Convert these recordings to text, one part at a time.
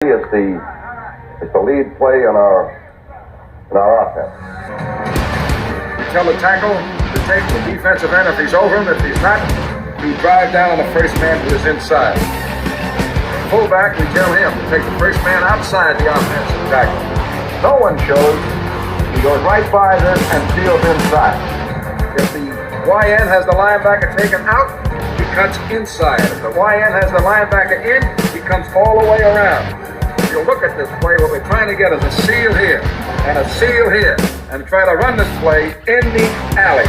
It's the lead play in our offense. You tell the tackle to take the defensive end if he's over him. If he's not, you drive down on the first man to his inside. Fullback, we tell him to take the first man outside the offensive tackle. No one shows. He goes right by this and steals inside. If the YN has the linebacker taken out, he cuts inside. If the YN has the linebacker in, he comes all the way around. If you look at this play, what we're trying to get is a seal here and a seal here and try to run this play in the alley.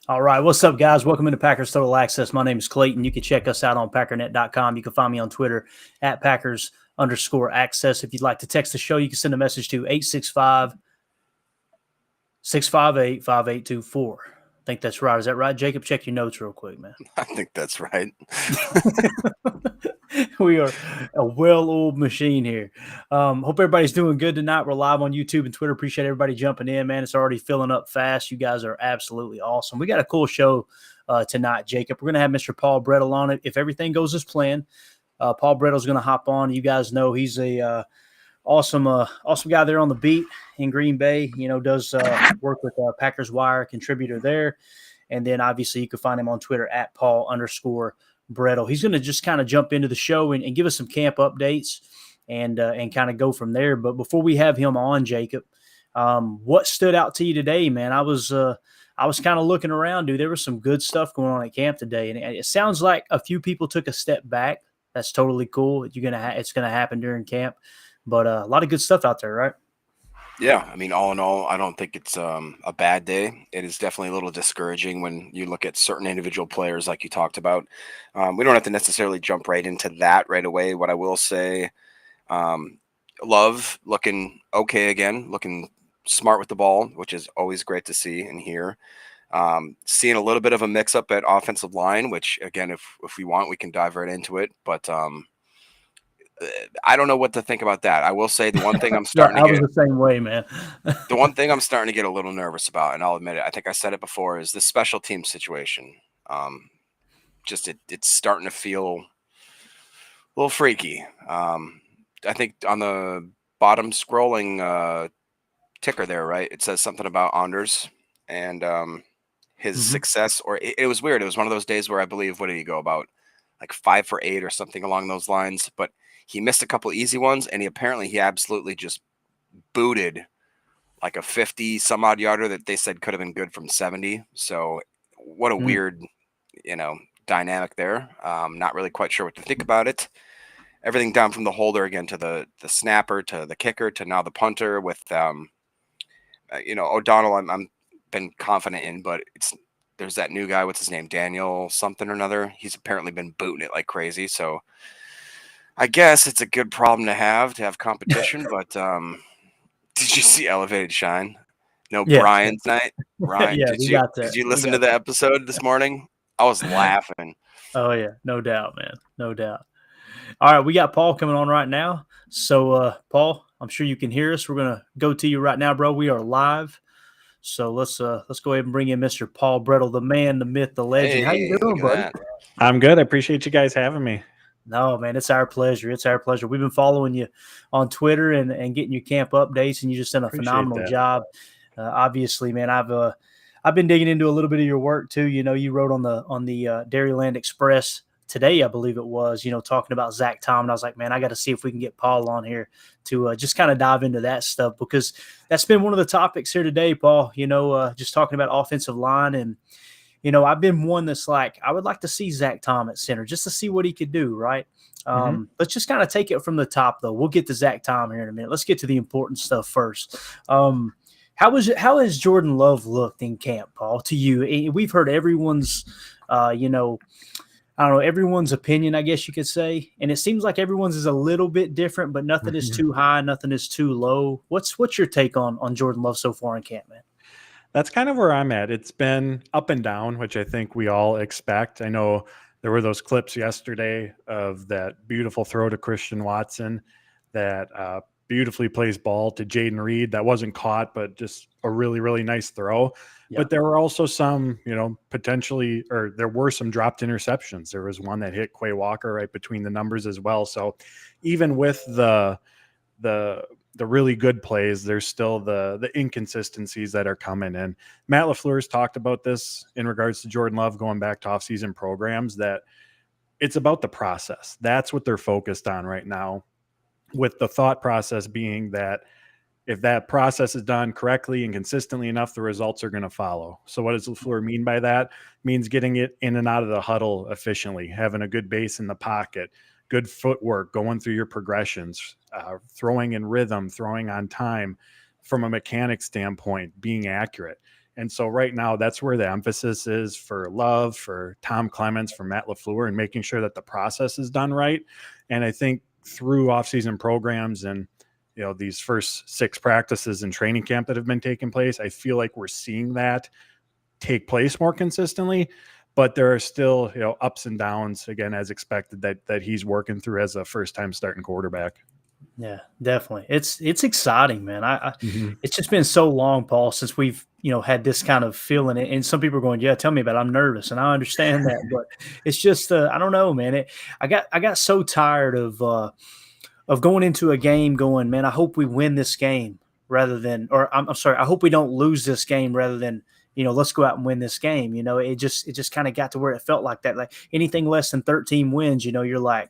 All right, what's up, guys? Welcome into Packers Total Access. My name is Clayton. You can check us out on packernet.com. You can find me on Twitter at Packers_access. If you'd like to text the show, you can send a message to 865-658-5824. I think that's right. Is that right, Jacob? Check your notes real quick, man. I think that's right. We are a well-oiled machine here. Hope everybody's doing good tonight. We're live on YouTube and Twitter. Appreciate everybody jumping in, man. It's already filling up fast. You guys are absolutely awesome. We got a cool show tonight, Jacob. We're going to have Mr. Paul Bretl on it. If everything goes as planned, Paul Bretl's going to hop on. You guys know he's a awesome guy there on the beat in Green Bay. You know, does work with Packers Wire, contributor there. And then obviously you can find him on Twitter at Paul_Bretl. He's going to just kind of jump into the show and give us some camp updates and kind of go from there. But before we have him on, Jacob, what stood out to you today, man? I was kind of looking around, dude. There was some good stuff going on at camp today, and it sounds like a few people took a step back. That's totally cool. It's gonna happen during camp, but a lot of good stuff out there, right? Yeah, I mean, all in all, I don't think it's a bad day. It is definitely a little discouraging when you look at certain individual players like you talked about. We don't have to necessarily jump right into that right away. What I will say, Love looking okay again, looking smart with the ball, which is always great to see and hear. Seeing a little bit of a mix-up at offensive line, which, again, if we want, we can dive right into it. But I don't know what to think about that. I will say the one thing I'm starting to get the same way, man. The one thing I'm starting to get a little nervous about, and I'll admit it, I think I said it before, is the special team situation. It's starting to feel a little freaky. I think on the bottom scrolling ticker there, right, it says something about Anders and his success, or it was weird. It was one of those days where I believe, what did he go about? Like 5 for 8 or something along those lines, but he missed a couple easy ones, and he absolutely just booted like a 50 some odd yarder that they said could have been good from 70. So what a weird, dynamic there. Not really quite sure what to think about it. Everything down from the holder again to the snapper to the kicker to now the punter with O'Donnell. I'm been confident in, but there's that new guy. What's his name? Daniel something or another. He's apparently been booting it like crazy. So I guess it's a good problem to have competition, but did you see Elevated Shine? No, yeah. Brian's night. Brian, yeah, did you listen to the episode this morning? I was laughing. Oh yeah, no doubt, man. No doubt. All right, we got Paul coming on right now. So Paul, I'm sure you can hear us. We're gonna go to you right now, bro. We are live. So let's go ahead and bring in Mr. Paul Bretl, the man, the myth, the legend. Hey, how you doing, buddy? I'm good. I appreciate you guys having me. No, man, it's our pleasure. It's our pleasure. We've been following you on Twitter and getting your camp updates, and you just done a phenomenal job. Obviously, man, I've been digging into a little bit of your work too. You know, you wrote on the Dairyland Express today, I believe it was, talking about Zach Tom. And I was like, man, I got to see if we can get Paul on here to just kind of dive into that stuff, because that's been one of the topics here today, Paul, just talking about offensive line. And, I've been one that's like, I would like to see Zach Tom at center just to see what he could do. Right. Let's just kind of take it from the top though. We'll get to Zach Tom here in a minute. Let's get to the important stuff first. How has Jordan Love looked in camp, Paul, to you? We've heard everyone's, everyone's opinion, I guess you could say. And it seems like everyone's is a little bit different, but nothing is too high, nothing is too low. What's your take on Jordan Love so far in camp, man? That's kind of where I'm at. It's been up and down, which I think we all expect. I know there were those clips yesterday of that beautiful throw to Christian Watson, that beautifully plays ball to Jaden Reed that wasn't caught, but just a really, really nice throw. Yeah. But there were also some, potentially, or there were some dropped interceptions. There was one that hit Quay Walker right between the numbers as well. So even with the really good plays, there's still the inconsistencies that are coming in. Matt LaFleur's talked about this in regards to Jordan Love going back to offseason programs, that it's about the process. That's what they're focused on right now, with the thought process being that if that process is done correctly and consistently enough, the results are going to follow. So what does LaFleur mean by that? It means getting it in and out of the huddle efficiently, having a good base in the pocket, good footwork, going through your progressions, throwing in rhythm, throwing on time, from a mechanic standpoint, being accurate. And so right now, that's where the emphasis is for Love, for Tom Clements, for Matt LaFleur, and making sure that the process is done right. And I think through offseason programs and these first 6 practices and training camp that have been taking place, I feel like we're seeing that take place more consistently. But there are still, ups and downs, again, as expected, that he's working through as a first-time starting quarterback. Yeah, definitely. It's exciting, man. Mm-hmm. It's just been so long, Paul, since we've had this kind of feeling. And some people are going, "Yeah, tell me about it. I'm nervous," and I understand that, but it's just I don't know, man. I got so tired of going into a game going, man, I hope we win this game rather than, or I'm sorry, I hope we don't lose this game rather than, let's go out and win this game. It just kind of got to where it felt like that. Like anything less than 13 wins, you're like,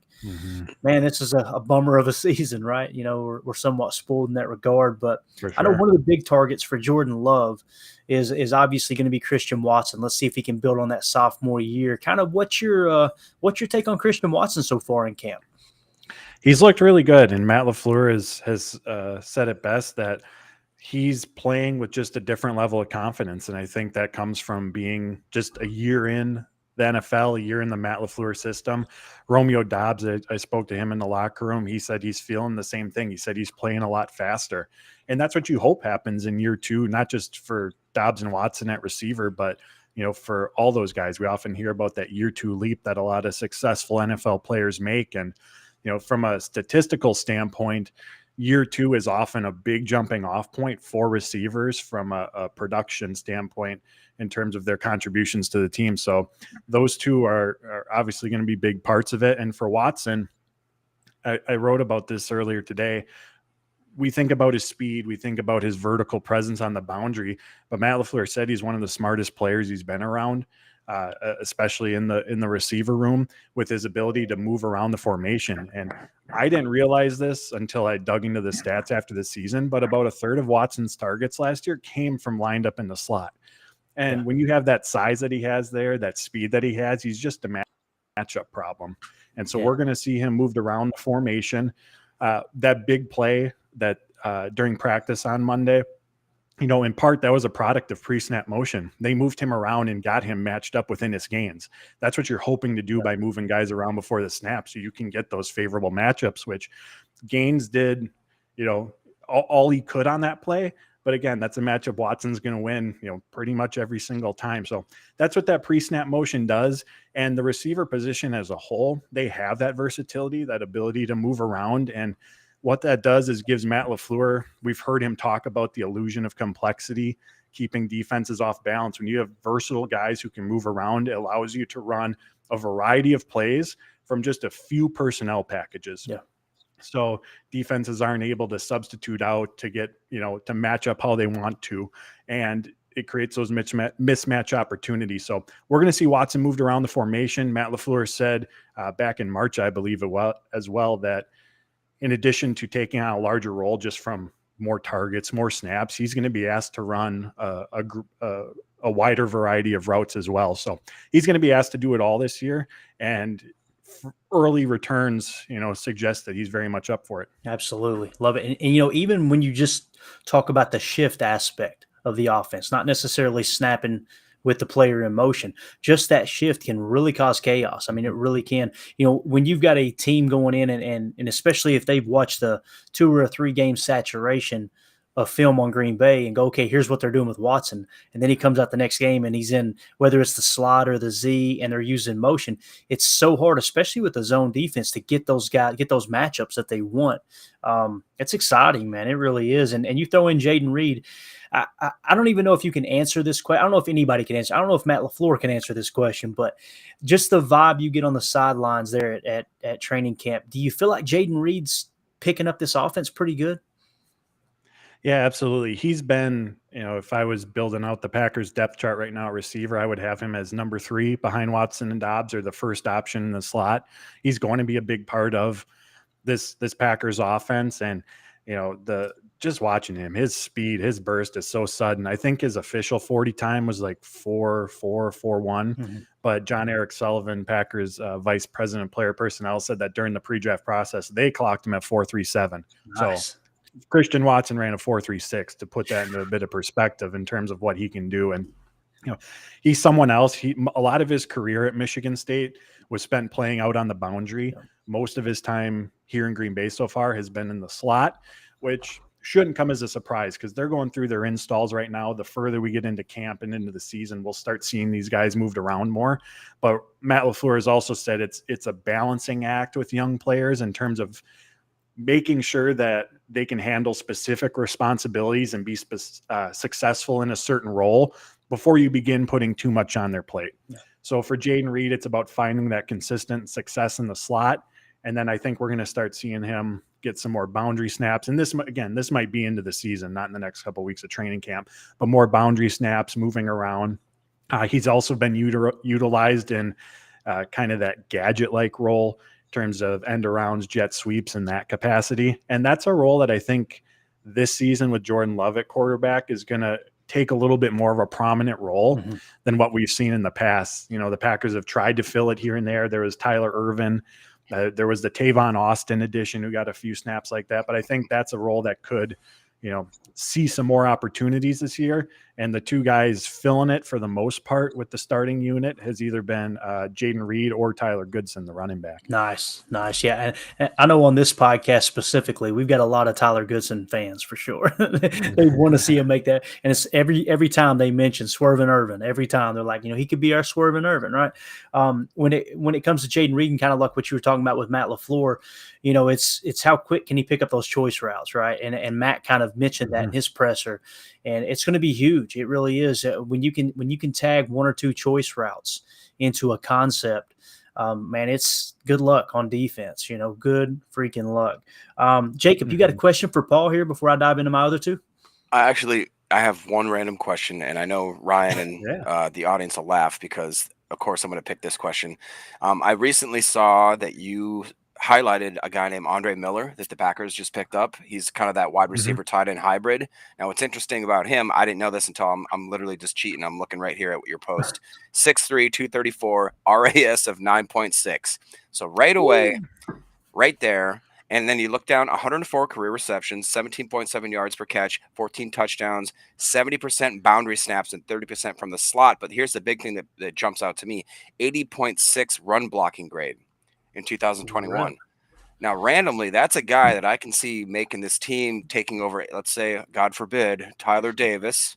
man, this is a bummer of a season, right? We're somewhat spoiled in that regard. But For I know sure. one of the big targets for Jordan Love is obviously going to be Christian Watson. Let's see if he can build on that sophomore year. Kind of what's your take on Christian Watson so far in camp? He's looked really good, and Matt LaFleur has said it best, that he's playing with just a different level of confidence, and I think that comes from being just a year in the NFL, a year in the Matt LaFleur system. Romeo Dobbs, I spoke to him in the locker room. He said he's feeling the same thing. He said he's playing a lot faster, and that's what you hope happens in year 2, not just for Dobbs and Watson at receiver, but for all those guys. We often hear about that year 2 leap that a lot of successful NFL players make, and from a statistical standpoint, year 2 is often a big jumping off point for receivers from a production standpoint in terms of their contributions to the team. So those two are obviously going to be big parts of it. And for Watson, I wrote about this earlier today. We think about his speed, we think about his vertical presence on the boundary, but Matt LaFleur said he's one of the smartest players he's been around. Especially in the receiver room, with his ability to move around the formation. And I didn't realize this until I dug into the stats after the season, but about a third of Watson's targets last year came from lined up in the slot. And when you have that size that he has there, that speed that he has, he's just a matchup problem. And so we're going to see him moved around the formation. That big play that during practice on Monday, in part, that was a product of pre-snap motion. They moved him around and got him matched up within his gains. That's what you're hoping to do by moving guys around before the snap, so you can get those favorable matchups, which Gaines did, all he could on that play. But again, that's a matchup Watson's going to win, pretty much every single time. So that's what that pre-snap motion does. And the receiver position as a whole, they have that versatility, that ability to move around. And what that does is gives Matt LaFleur, we've heard him talk about the illusion of complexity, keeping defenses off balance. When you have versatile guys who can move around, it allows you to run a variety of plays from just a few personnel packages. Yeah. So defenses aren't able to substitute out to get, to match up how they want to. And it creates those mismatch opportunities. So we're going to see Watson moved around the formation. Matt LaFleur said back in March, I believe as well, that in addition to taking on a larger role just from more targets, more snaps, he's going to be asked to run a wider variety of routes as well. So he's going to be asked to do it all this year, and early returns, suggest that he's very much up for it. Absolutely. Love it. And even when you just talk about the shift aspect of the offense, not necessarily snapping with the player in motion, just that shift can really cause chaos. I mean, it really can. When you've got a team going in and especially if they've watched the 2 or 3 game saturation of film on Green Bay and go, okay, here's what they're doing with Watson. And then he comes out the next game and he's in, whether it's the slot or the Z, and they're using motion. It's so hard, especially with the zone defense, to get those matchups that they want. It's exciting, man. It really is. And you throw in Jaden Reed. I don't even know if you can answer this question. I don't know if anybody can answer. I don't know if Matt LaFleur can answer this question, but just the vibe you get on the sidelines there at training camp. Do you feel like Jaden Reed's picking up this offense pretty good? Yeah, absolutely. He's been, if I was building out the Packers depth chart right now at receiver, I would have him as number 3 behind Watson and Dobbs, or the first option in the slot. He's going to be a big part of this Packers offense. And, just watching him, his speed, his burst is so sudden. I think his official 40 time was like 4.41. Mm-hmm. But John Eric Sullivan, Packers vice president of player personnel, said that during the pre-draft process, they clocked him at 4.37. Nice. So Christian Watson ran a 4.36, to put that into a bit of perspective in terms of what he can do. And, he's someone else. A lot of his career at Michigan State was spent playing out on the boundary. Yeah. Most of his time here in Green Bay so far has been in the slot, which shouldn't come as a surprise because they're going through their installs right now. The further we get into camp and into the season, we'll start seeing these guys moved around more. But Matt LaFleur has also said it's a balancing act with young players in terms of making sure that they can handle specific responsibilities and be successful in a certain role before you begin putting too much on their plate. Yeah. So for Jaden Reed, it's about finding that consistent success in the slot. And then I think we're going to start seeing him get some more boundary snaps. And this might be into the season, not in the next couple of weeks of training camp, but more boundary snaps, moving around. He's also been utilized in kind of that gadget-like role in terms of end arounds, jet sweeps, in that capacity. And that's a role that I think this season with Jordan Love at quarterback is going to take a little bit more of a prominent role than what we've seen in the past. The Packers have tried to fill it here and there. There was Tyler Ervin. There was the Tavon Austin edition who got a few snaps like that. But I think that's a role that could, see some more opportunities this year. And the two guys filling it for the most part with the starting unit has either been Jaden Reed or Tyler Goodson, the running back. Nice. Yeah. And I know on this podcast specifically, we've got a lot of Tyler Goodson fans for sure. They want to see him make that. And it's every time they mention Swervin Irvin, every time they're like, he could be our Swervin Irvin, right? When it comes to Jaden Reed, and kind of like what you were talking about with Matt LaFleur, it's how quick can he pick up those choice routes, right? And Matt kind of mentioned that in his presser, and it's going to be huge. It really is. When you can tag one or two choice routes into a concept, man, it's good luck on defense. Good freaking luck. Jacob, you got a question for Paul here before I dive into my other two? I have one random question, and I know Ryan and the audience will laugh because, of course, I'm going to pick this question. I recently saw that you highlighted a guy named Andre Miller that the Packers just picked up. He's kind of that wide receiver tight end hybrid. Now, what's interesting about him, I didn't know this until I'm literally just cheating. I'm looking right here at your post. 6'3", 234, RAS of 9.6. So right away, right there. And then you look down, 104 career receptions, 17.7 yards per catch, 14 touchdowns, 70% boundary snaps, and 30% from the slot. But here's the big thing that jumps out to me, 80.6 run blocking grade in 2021. Right. Now, randomly, that's a guy that I can see making this team, taking over, let's say, God forbid, Tyler Davis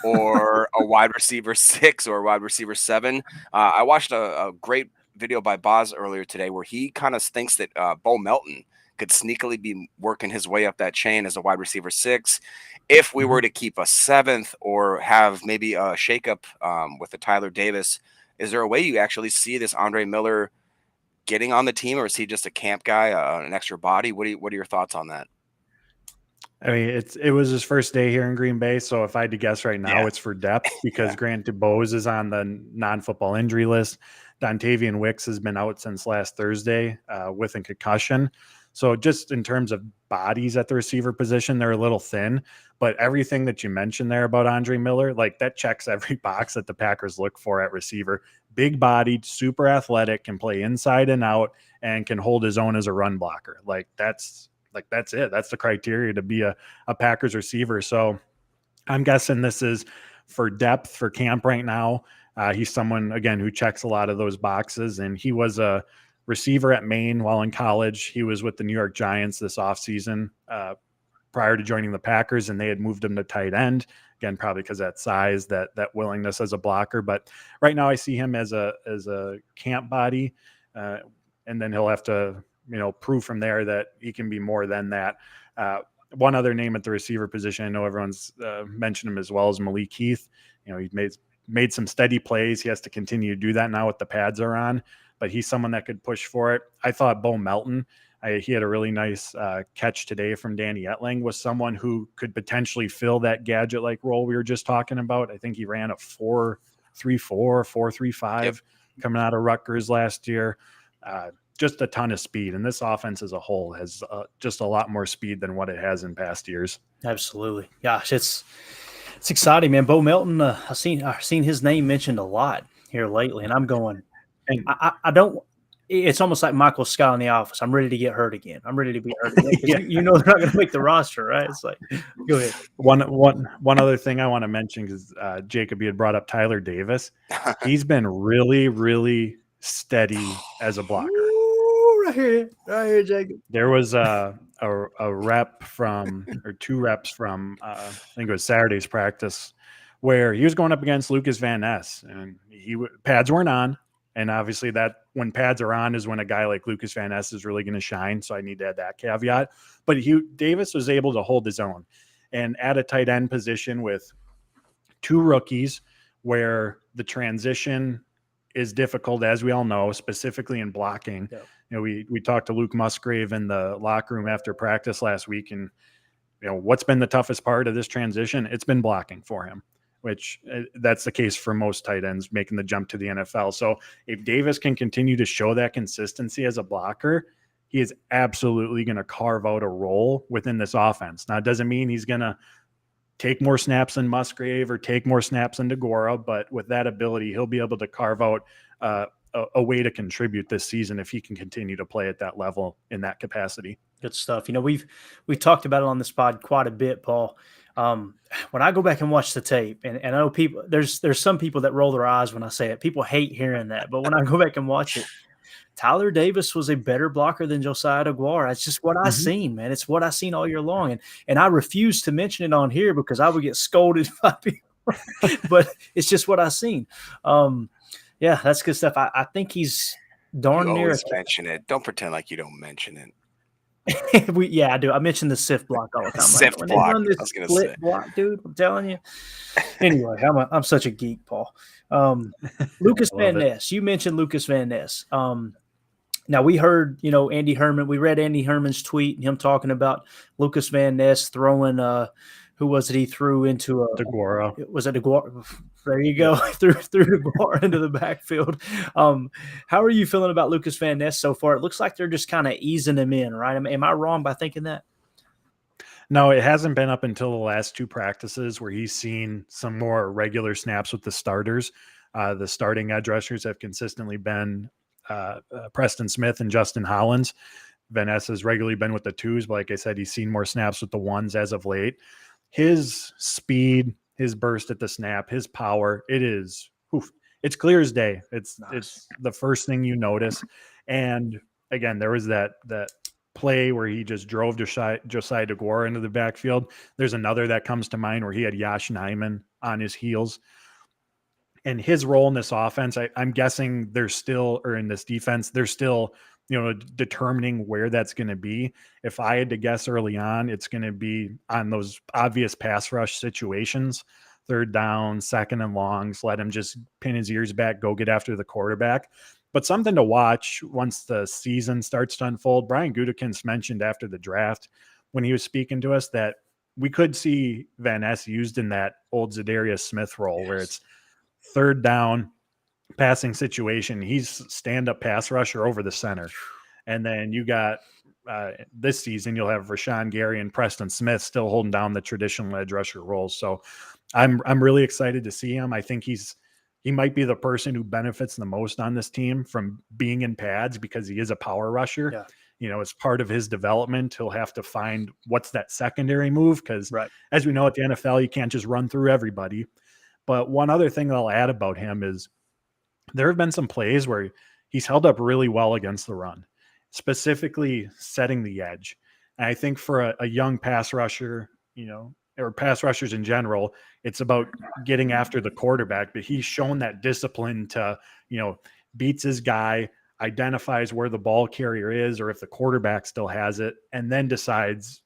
or a wide receiver 6 or a wide receiver 7. I watched a great video by Boz earlier today where he kind of thinks that Bo Melton could sneakily be working his way up that chain as a wide receiver 6. If we were to keep a 7th or have maybe a shakeup with the Tyler Davis, is there a way you actually see this Andre Miller getting on the team, or is he just a camp guy, an extra body? What are your thoughts on that? I mean, it was his first day here in Green Bay, so if I had to guess right now, it's for depth because granted, Bose is on the non-football injury list. Dontavian Wicks has been out since last Thursday with a concussion. So just in terms of bodies at the receiver position, they're a little thin. But everything that you mentioned there about Andre Miller, like that checks every box that the Packers look for at receiver. Big-bodied, super athletic, can play inside and out, and can hold his own as a run blocker. That's it. That's the criteria to be a Packers receiver. So I'm guessing this is for depth for camp right now. He's someone, again, who checks a lot of those boxes, and he was a receiver at Maine while in college. He was with the New York Giants this offseason, prior to joining the Packers, and they had moved him to tight end. Again, probably because that size, that willingness as a blocker. But right now I see him as a camp body, and then he'll have to, prove from there that he can be more than that. One other name at the receiver position, I know everyone's mentioned him as well, is Malik Heath. He's made some steady plays. He has to continue to do that now with the pads are on, but he's someone that could push for it. I thought Bo Melton, he had a really nice catch today from Danny Etling, was someone who could potentially fill that gadget-like role we were just talking about. I think he ran a 4.34, 4.35 coming out of Rutgers last year. Just a ton of speed, and this offense as a whole has just a lot more speed than what it has in past years. Absolutely. Gosh, it's exciting, man. Bo Melton, I've seen his name mentioned a lot here lately, and I'm going, and I don't. It's almost like Michael Scott in The Office. I'm ready to get hurt again. I'm ready to be hurt again. Yeah. They're not going to make the roster, right? It's like, go ahead. One other thing I want to mention, because Jacob, you had brought up Tyler Davis. He's been really, really steady as a blocker. Ooh, right here, Jacob. There was a rep or two reps from I think it was Saturday's practice where he was going up against Lukas Van Ness, and pads weren't on. And obviously that when pads are on is when a guy like Lukas Van Ness is really going to shine. So I need to add that caveat. But Davis was able to hold his own, and at a tight end position with two rookies where the transition is difficult, as we all know, specifically in blocking. Yeah. We talked to Luke Musgrave in the locker room after practice last week, and what's been the toughest part of this transition? It's been blocking for him, which that's the case for most tight ends making the jump to the NFL. So if Davis can continue to show that consistency as a blocker, he is absolutely going to carve out a role within this offense. Now, it doesn't mean he's going to take more snaps than Musgrave or take more snaps than DeGuara, but with that ability, he'll be able to carve out a way to contribute this season if he can continue to play at that level in that capacity. Good stuff. We've talked about it on this pod quite a bit, Paul. When I go back and watch the tape, and I know people, there's some people that roll their eyes when I say it. People hate hearing that, but when I go back and watch it, Tyler Davis was a better blocker than Josiah DeGuara. It's just what I seen, man. It's what I seen all year long, and I refuse to mention it on here because I would get scolded by people. But it's just what I seen. Yeah, that's good stuff. I think he's darn near. Mention it. Don't pretend like you don't mention it. I do. I mentioned the SIF block all the time. SIF block. I was going to say block, dude. I'm telling you. Anyway, I'm such a geek, Paul. Lukas Van Ness. You mentioned Lukas Van Ness. Now we heard, Andy Herman. We read Andy Herman's tweet and him talking about Lukas Van Ness throwing. Who was it? He threw into DeGuara. Was it DeGuara? There you go. threw DeGuara into the backfield. How are you feeling about Lukas Van Ness so far? It looks like they're just kind of easing him in, right? Am I wrong by thinking that? No, it hasn't been up until the last two practices where he's seen some more regular snaps with the starters. The starting edge rushers have consistently been Preston Smith and Justin Hollins. Van Ness has regularly been with the twos, but like I said, he's seen more snaps with the ones as of late. His speed, his burst at the snap, his power, it's clear as day. It's the first thing you notice. And again, there was that play where he just drove Josiah DeGuara into the backfield. There's another that comes to mind where he had Yash Nyman on his heels. And his role in this offense, I'm guessing in this defense, they're still determining where that's going to be. If I had to guess early on, it's going to be on those obvious pass rush situations, 3rd down, 2nd and longs, let him just pin his ears back, go get after the quarterback. But something to watch once the season starts to unfold. Brian Gutekunst mentioned after the draft when he was speaking to us that we could see Van Ness used in that old Zadarius Smith role where it's 3rd down, passing situation. He's stand-up pass rusher over the center. And then you got this season, you'll have Rashawn Gary and Preston Smith still holding down the traditional edge rusher roles. So I'm really excited to see him. I think he might be the person who benefits the most on this team from being in pads because he is a power rusher. Yeah. As part of his development, he'll have to find what's that secondary move because as we know at the NFL, you can't just run through everybody. But one other thing that I'll add about him is there have been some plays where he's held up really well against the run, specifically setting the edge. And I think for a young pass rusher, or pass rushers in general, it's about getting after the quarterback. But he's shown that discipline to, beats his guy, identifies where the ball carrier is or if the quarterback still has it, and then decides,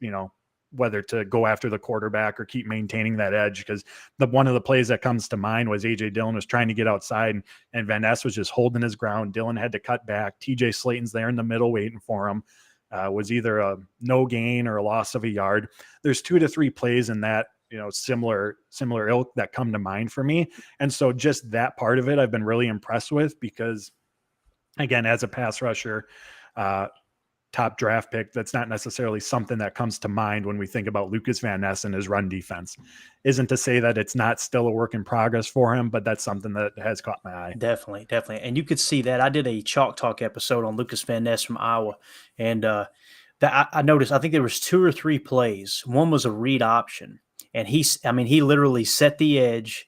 whether to go after the quarterback or keep maintaining that edge. Because one of the plays that comes to mind was A.J. Dillon was trying to get outside and Van Ness was just holding his ground. Dillon had to cut back. T.J. Slayton's there in the middle waiting for him. Was either a no gain or a loss of a yard. There's 2 to 3 plays in that, similar ilk that come to mind for me. And so just that part of it, I've been really impressed with because, again, as a pass rusher, top draft pick, that's not necessarily something that comes to mind when we think about Lukas Van Ness and his run defense. Isn't to say that it's not still a work in progress for him, but that's something that has caught my eye. Definitely. And you could see that. I did a Chalk Talk episode on Lukas Van Ness from Iowa, and that I noticed, I think there was 2 or 3 plays. One was a read option, and he literally set the edge,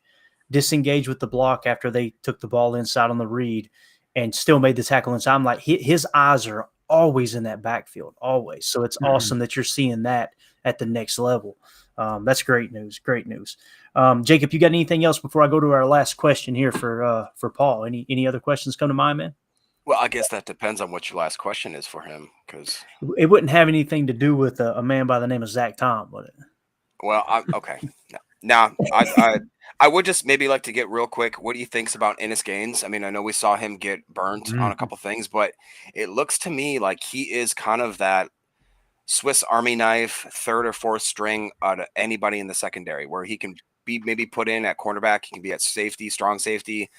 disengaged with the block after they took the ball inside on the read, and still made the tackle inside. I'm like, his eyes are always in that backfield, always. So it's awesome that you're seeing that at the next level. That's great news. Great news. Jacob, you got anything else before I go to our last question here for Paul? Any other questions come to mind, man? Well, I guess that depends on what your last question is for him, because it wouldn't have anything to do with a man by the name of Zach Tom, would it? Well, okay. Now, I would just maybe like to get real quick what he thinks about Ennis Gaines. I mean, I know we saw him get burnt on a couple things, but it looks to me like he is kind of that Swiss Army knife, 3rd or 4th string out of anybody in the secondary, where he can be maybe put in at cornerback, he can be at safety, strong safety.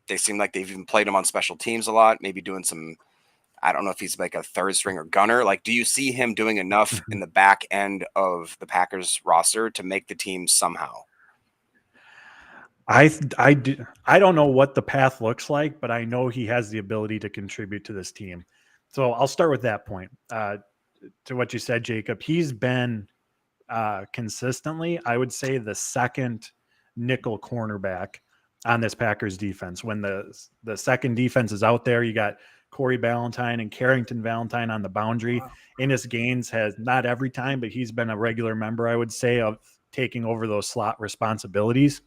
They seem like they've even played him on special teams a lot, maybe doing some, I don't know if he's like a 3rd string or gunner. Like, do you see him doing enough in the back end of the Packers roster to make the team somehow? I don't know what the path looks like, but I know he has the ability to contribute to this team. So I'll start with that point. To what you said, Jacob, he's been consistently, I would say, the 2nd nickel cornerback on this Packers defense. When the 2nd defense is out there, you got Corey Ballantyne and Carrington Valentine on the boundary. Wow. Ennis Gaines has, not every time, but he's been a regular member, I would say, of taking over those slot responsibilities.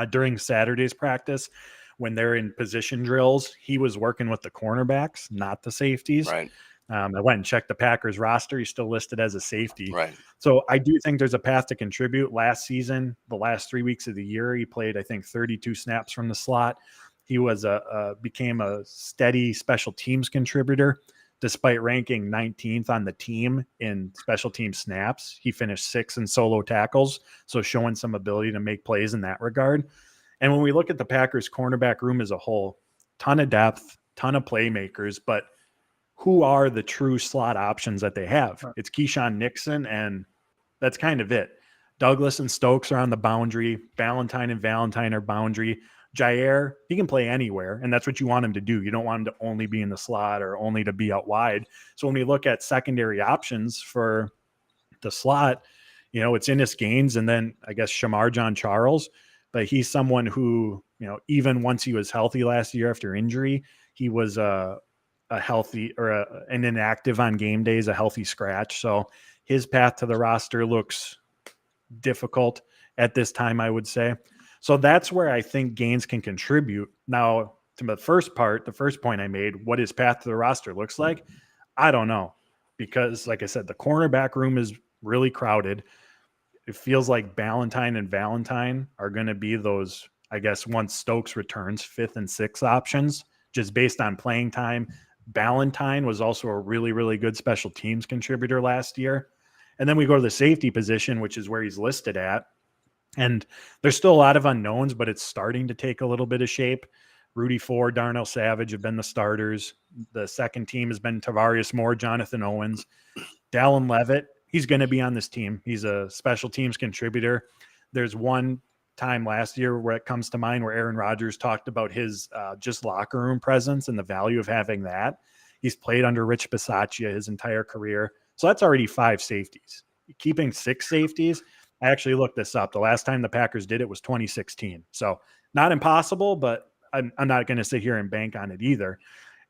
During Saturday's practice, when they're in position drills, he was working with the cornerbacks, not the safeties. Right. I went and checked the Packers roster. He's still listed as a safety. Right. So I do think there's a path to contribute. Last season, the last 3 weeks of the year, he played, I think, 32 snaps from the slot. He was became a steady special teams contributor. Despite ranking 19th on the team in special team snaps, he finished 6th in solo tackles, so showing some ability to make plays in that regard. And when we look at the Packers cornerback room as a whole, ton of depth, ton of playmakers, but who are the true slot options that they have? It's Keyshawn Nixon, and that's kind of it. Douglas and Stokes are on the boundary. Ballantyne and Valentine are boundary. Jair, he can play anywhere, and that's what you want him to do. You don't want him to only be in the slot or only to be out wide. So when we look at secondary options for the slot, it's Ennis Gaines and then I guess Shamar John Charles. But he's someone who, even once he was healthy last year after injury, he was a healthy or an inactive on game days, a healthy scratch. So his path to the roster looks difficult at this time, I would say. So that's where I think Gaines can contribute. Now, to the first point I made, what his path to the roster looks like, I don't know. Because, like I said, the cornerback room is really crowded. It feels like Ballantyne and Valentine are going to be those, I guess, once Stokes returns, 5th and 6th options, just based on playing time. Ballantyne was also a really, really good special teams contributor last year. And then we go to the safety position, which is where he's listed at. And there's still a lot of unknowns, but it's starting to take a little bit of shape. Rudy Ford, Darnell Savage have been the starters. The second team has been Tavarius Moore, Jonathan Owens. Dallin Levitt, he's going to be on this team. He's a special teams contributor. There's one time last year where it comes to mind where Aaron Rodgers talked about his just locker room presence and the value of having that. He's played under Rich Bisaccia his entire career. So that's already 5 safeties. Keeping 6 safeties, I actually looked this up. The last time the Packers did it was 2016. So not impossible, but I'm not going to sit here and bank on it either.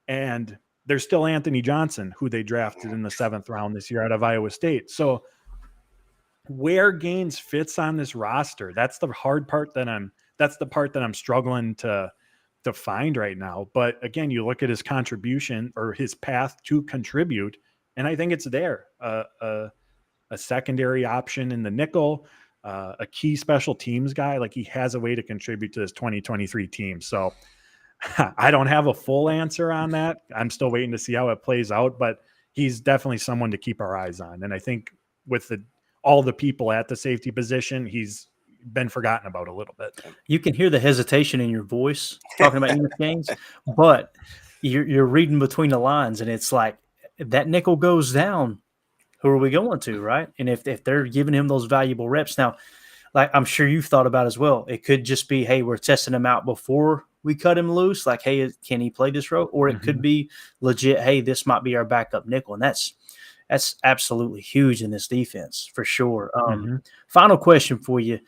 And there's still Anthony Johnson, who they drafted in the 7th round this year out of Iowa State. So where Gaines fits on this roster, that's the hard part that's the part that I'm struggling to find right now. But again, you look at his contribution or his path to contribute, and I think it's there. A secondary option in the nickel, a key special teams guy. Like, he has a way to contribute to this 2023 team. So I don't have a full answer on that. I'm still waiting to see how it plays out, but he's definitely someone to keep our eyes on. And I think with all the people at the safety position, he's been forgotten about a little bit. You can hear the hesitation in your voice talking about English Gaines, but you're reading between the lines, and it's like, if that nickel goes down, who are we going to, right? And if they're giving him those valuable reps now, like I'm sure you've thought about as well, it could just be, hey, we're testing him out before we cut him loose. Like, hey, can he play this role? Or it could be legit, hey, this might be our backup nickel. And that's absolutely huge in this defense for sure. Final question for you.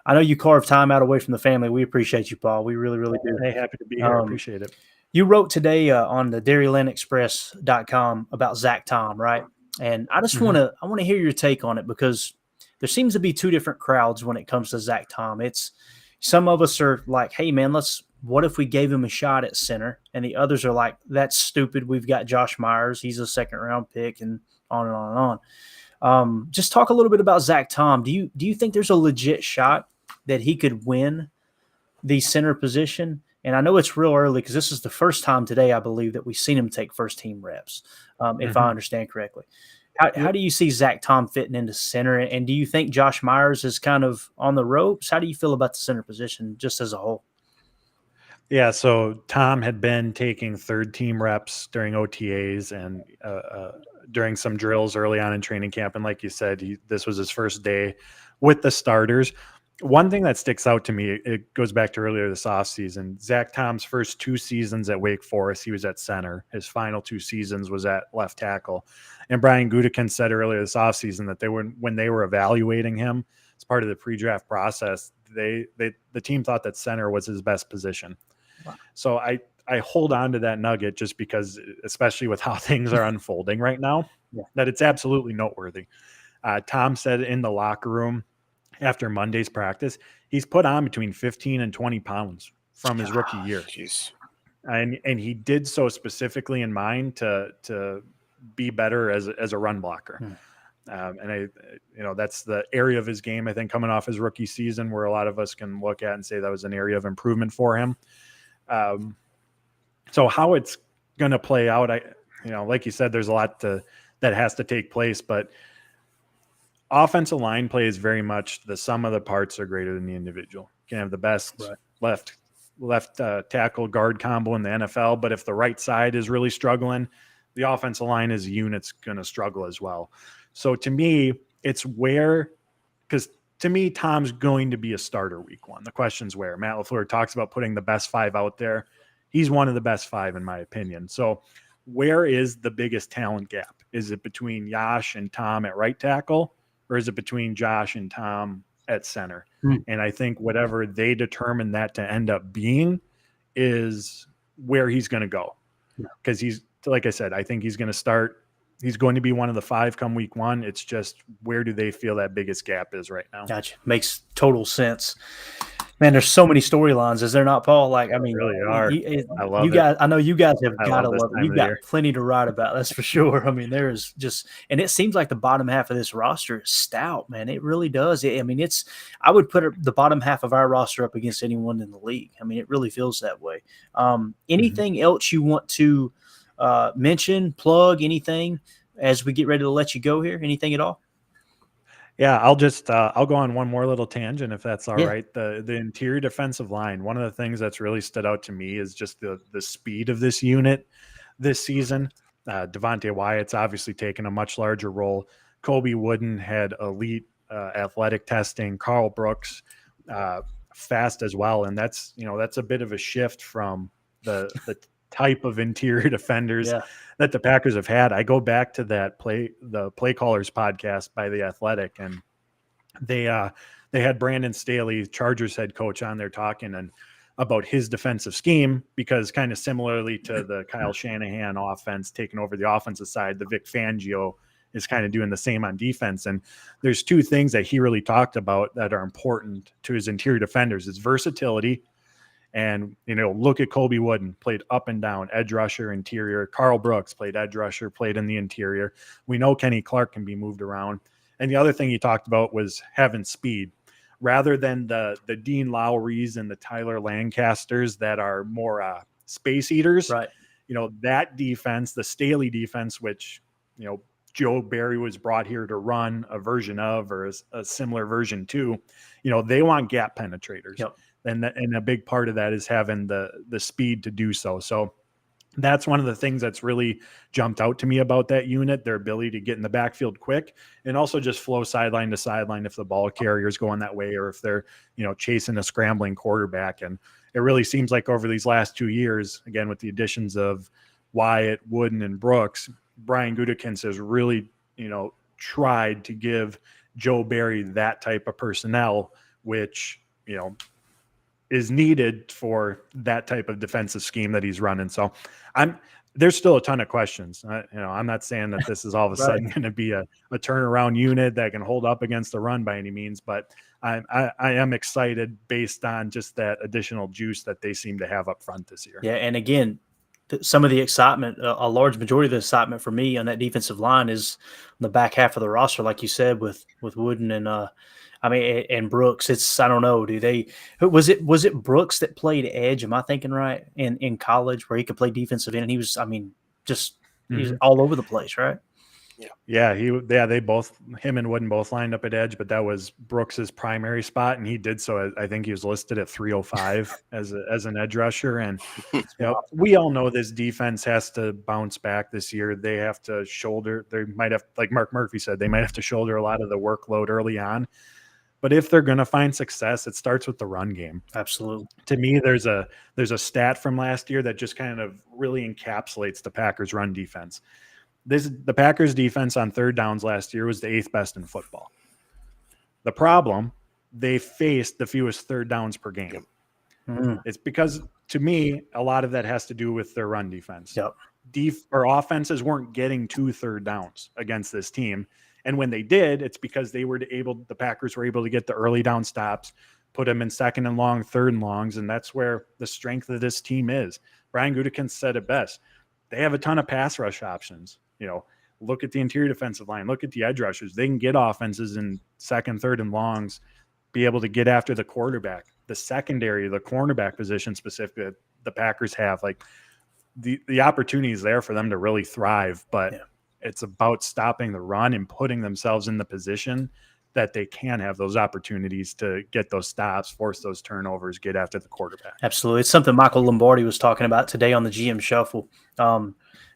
I know you carved time out away from the family. We appreciate you, Paul. We really, really do. Hey, happy to be here. Appreciate it. You wrote today on the DairylandExpress.com about Zach Tom, right? And I just want to hear your take on it, because there seems to be two different crowds when it comes to Zach Tom. It's some of us are like, hey man, what if we gave him a shot at center? And the others are like, that's stupid. We've got Josh Myers. He's a 2nd round pick, and on and on and on. Just talk a little bit about Zach Tom. Do you think there's a legit shot that he could win the center position? And I know it's real early, because this is the first time today, I believe, that we've seen him take first team reps, if I understand correctly. How do you see Zach Tom fitting into center? And do you think Josh Myers is kind of on the ropes? How do you feel about the center position just as a whole? Yeah, so Tom had been taking 3rd team reps during OTAs and during some drills early on in training camp. And like you said, this was his first day with the starters. One thing that sticks out to me, it goes back to earlier this offseason. Zach Tom's first 2 seasons at Wake Forest, he was at center. His final 2 seasons was at left tackle. And Brian Gutekunst said earlier this offseason that when they were evaluating him as part of the pre-draft process, the team thought that center was his best position. Wow. So I hold on to that nugget, just because, especially with how things are unfolding right now, that it's absolutely noteworthy. Tom said in the locker room after Monday's practice, he's put on between 15 and 20 pounds from his rookie year. Jeez. And he did so specifically in mind to be better as a run blocker. And that's the area of his game, I think, coming off his rookie season, where a lot of us can look at and say that was an area of improvement for him. So how it's going to play out, like you said, there's a lot that has to take place, but offensive line play is very much the sum of the parts are greater than the individual. You can have the best left tackle guard combo in the NFL, but if the right side is really struggling, the offensive line as a unit's going to struggle as well. So to me, because to me, Tom's going to be a starter week 1. The question's where. Matt LaFleur talks about putting the best 5 out there. He's one of the best 5 in my opinion. So where is the biggest talent gap? Is it between Josh and Tom at right tackle, or is it between Josh and Tom at center? And I think whatever they determine that to end up being is where he's going to go. Because he's, like I said, I think he's going to start. He's going to be one of the 5 come week 1. It's just, where do they feel that biggest gap is right now? Gotcha. Makes total sense. Man, there's so many storylines, is there not, Paul? Like, I mean, really are. I love you guys. it. I know you guys have got to love it. You've got year. plenty to write about. That's for sure. I mean, there is just, and it seems like the bottom half of this roster is stout, man. It really does. I mean, I would put the bottom half of our roster up against anyone in the league. I mean, it really feels that way. Anything else you want to mention, plug, anything as we get ready to let you go here? Anything at all? Yeah, I'll go on one more little tangent, if that's all right. The interior defensive line, one of the things that's really stood out to me is just the speed of this unit this season. Devontae Wyatt's obviously taken a much larger role. Kobe Wooden had elite athletic testing. Carl Brooks fast as well, and that's a bit of a shift from the type of interior defenders that the Packers have had. I go back to the Play Callers podcast by The Athletic, and they had Brandon Staley, Chargers head coach, on there talking, and about his defensive scheme, because kind of similarly to the Kyle Shanahan offense taking over the offensive side, the Vic Fangio is kind of doing the same on defense. And there's two things that he really talked about that are important to his interior defenders: is versatility. And, look at Colby Wooden, played up and down, edge rusher, interior. Carl Brooks played edge rusher, played in the interior. We know Kenny Clark can be moved around. And the other thing he talked about was having speed. Rather than the Dean Lowrys and the Tyler Lancasters that are more space eaters, Right. That defense, the Staley defense, which, Joe Barry was brought here to run a version of, or a similar version to, they want gap penetrators. Yep. And a big part of that is having the speed to do so. So that's one of the things that's really jumped out to me about that unit, their ability to get in the backfield quick and also just flow sideline to sideline if the ball carrier is going that way, or if they're, chasing a scrambling quarterback. And it really seems like over these last 2 years, again, with the additions of Wyatt, Wooden, and Brooks, Brian Gutekunst has really, tried to give Joe Barry that type of personnel, which, is needed for that type of defensive scheme that he's running. So there's still a ton of questions. I'm not saying that this is all of a sudden going to be a turnaround unit that can hold up against the run by any means, but I am excited based on just that additional juice that they seem to have up front this year. Yeah. And again, some of the excitement, a large majority of the excitement for me on that defensive line is on the back half of the roster, like you said, with Wooden and and Brooks. I don't know. Was it Brooks that played edge? Am I thinking right? In college, where he could play defensive end, and he was, he was all over the place, right? Yeah. They both, him and Wooden both lined up at edge, but that was Brooks's primary spot, and he did so. I think he was listed at 305 as an edge rusher. And we all know this defense has to bounce back this year. They have to they might have, like Mark Murphy said, they might have to shoulder a lot of the workload early on. But if they're going to find success, it starts with the run game. Absolutely. To me, there's a stat from last year that just kind of really encapsulates the Packers' run defense. The Packers' defense on third downs last year was the 8th best in football. The problem, they faced the fewest third downs per game. Mm-hmm. It's because, to me, a lot of that has to do with their run defense. Yep. Offenses weren't getting 2 third downs against this team. And when they did, it's because the Packers were able to get the early down stops, put them in second and long, third and longs, and that's where the strength of this team is. Brian Gutekunst said it best. They have a ton of pass rush options. Look at the interior defensive line. Look at the edge rushers. They can get offenses in second, third, and longs, be able to get after the quarterback. The secondary, the cornerback position specifically, that the Packers have, like the opportunity is there for them to really thrive, but it's about stopping the run and putting themselves in the position that they can have those opportunities to get those stops, force those turnovers, get after the quarterback. Absolutely. It's something Michael Lombardi was talking about today on the GM Shuffle.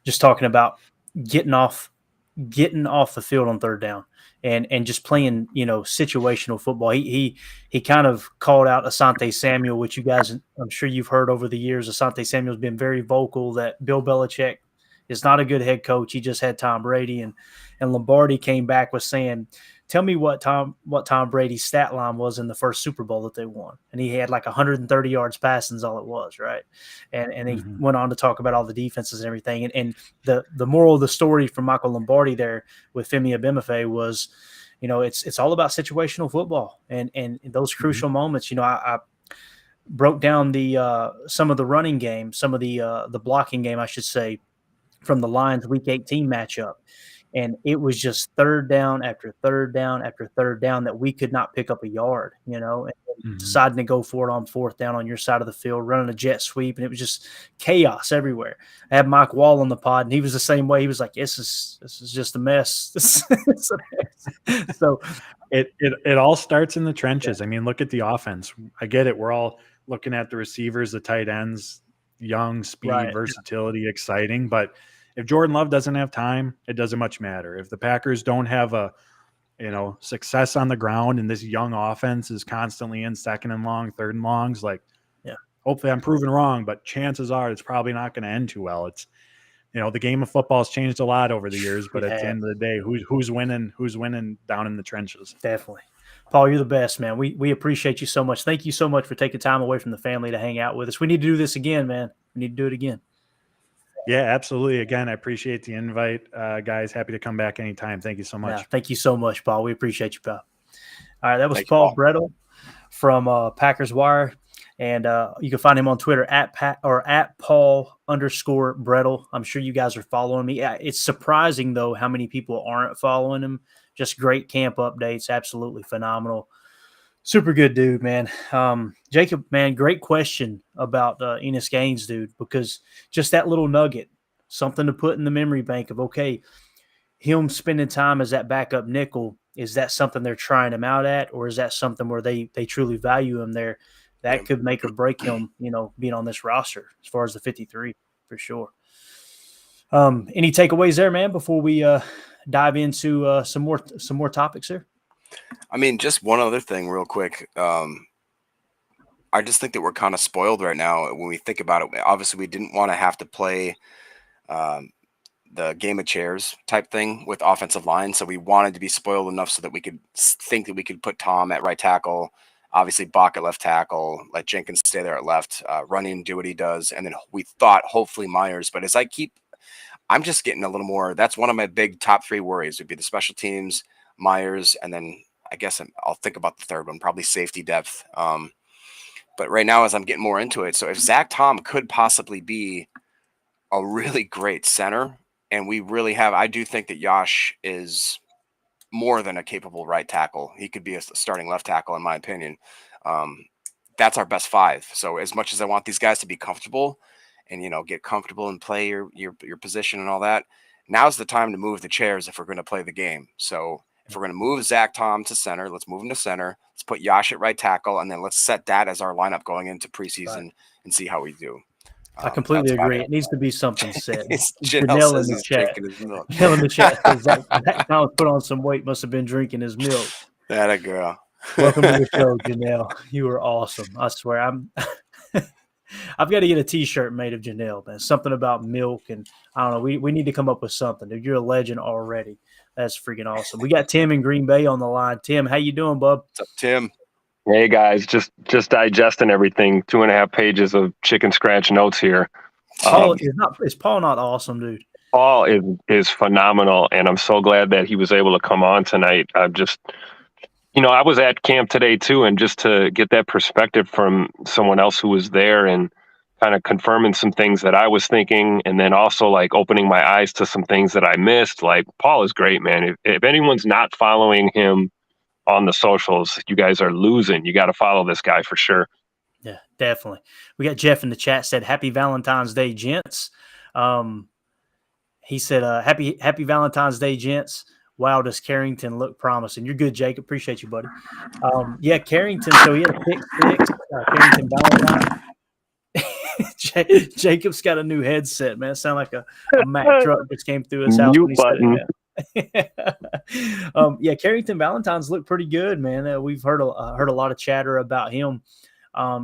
Just talking about getting off the field on third down and just playing, situational football. He kind of called out Asante Samuel, which you guys, I'm sure you've heard over the years. Asante Samuel's been very vocal that Bill Belichick is not a good head coach. He just had Tom Brady, and Lombardi came back with saying, tell me what Tom Brady's stat line was in the first Super Bowl that they won. And he had like 130 yards passing is all it was, right? And he went on to talk about all the defenses and everything. And the moral of the story from Michael Lombardi there with Femi Abemefe was, it's all about situational football. And those crucial moments, I broke down some of the running game, some of the blocking game, I should say, from the Lions Week 18 matchup. And it was just third down after third down after third down that we could not pick up a yard, and deciding to go for it on fourth down on your side of the field, running a jet sweep. And it was just chaos everywhere. I had Mike Wall on the pod, and he was the same way. He was like, this is just a mess. It's a mess. So it all starts in the trenches. Yeah. I mean, look at the offense. I get it. We're all looking at the receivers, the tight ends, young, speed, versatility, exciting. But if Jordan Love doesn't have time, it doesn't much matter. If the Packers don't have success on the ground and this young offense is constantly in second and long, third and longs, hopefully I'm proven wrong, but chances are it's probably not going to end too well. It's, the game of football has changed a lot over the years, but at the end of the day, who's winning down in the trenches? Definitely. Paul, you're the best, man. We appreciate you so much. Thank you so much for taking time away from the family to hang out with us. We need to do this again, man. We need to do it again. Yeah, absolutely. Again, I appreciate the invite, guys. Happy to come back anytime. Thank you so much. Yeah, thank you so much, Paul. We appreciate you, pal. All right, that was Thank you, Paul Paul. Bretl from Packers Wire, and you can find him on Twitter at Paul_Bretl. I'm sure you guys are following me. It's surprising though how many people aren't following him. Just great camp updates, absolutely phenomenal. Super good dude, man. Jacob, man, great question about Enos Gaines, dude, because just that little nugget, something to put in the memory bank of, okay, him spending time as that backup nickel, is that something they're trying him out at, or is that something where they truly value him there? That could make or break him, being on this roster as far as the 53 for sure. Any takeaways there, man, before we dive into some more topics here? I mean, just one other thing real quick. I just think that we're kind of spoiled right now when we think about it. Obviously, we didn't want to have to play the game of chairs type thing with offensive line. So we wanted to be spoiled enough so that we could think that we could put Tom at right tackle, obviously Bach at left tackle, let Jenkins stay there at left, Running, do what he does. And then we thought hopefully Myers, but I'm just getting a little more, that's one of my big top 3 worries would be the special teams, Myers, and then I guess I'll think about the third one, probably safety depth. But right now, as I'm getting more into it, so if Zach Tom could possibly be a really great center, and I do think that Yash is more than a capable right tackle. He could be a starting left tackle, in my opinion. That's our best 5. So as much as I want these guys to be comfortable and, get comfortable and play your position and all that, now's the time to move the chairs if we're going to play the game. So if we're going to move Zach Tom to center, let's move him to center. Let's put Yash at right tackle, and then let's set that as our lineup going into preseason and see how we do. I completely agree. It needs to be something said. Janelle says he's drinking his milk. Janelle in the chat says Zach Tom put on some weight, must have been drinking his milk. That a girl. Welcome to the show, Janelle. You are awesome. I swear. I've got to get a T-shirt made of Janelle, man. Something about milk, and I don't know. We need to come up with something, dude. You're a legend already. That's freaking awesome. We got Tim in Green Bay on the line. Tim, how you doing, bub? What's up, Tim? Hey guys, just digesting everything. 2.5 pages of chicken scratch notes here. Paul is Paul not awesome, dude? Paul is phenomenal, and I'm so glad that he was able to come on tonight. I'm just, I was at camp today too, and just to get that perspective from someone else who was there and kind of confirming some things that I was thinking, and then also like opening my eyes to some things that I missed. Like, Paul is great, man. If anyone's not following him on the socials, you guys are losing. You got to follow this guy for sure. Yeah, definitely. We got Jeff in the chat said, "Happy Valentine's Day, gents." He said, "Happy Valentine's Day, gents. Wow, does Carrington look promising?" You're good, Jacob. Appreciate you, buddy. Yeah, Carrington. So he had a pick six. Carrington Valentine. Jacob's got a new headset, man. Sound like a Mack truck just came through his house. Mute button. Yeah, Carrington Valentine's look pretty good, man. We've heard a lot of chatter about him.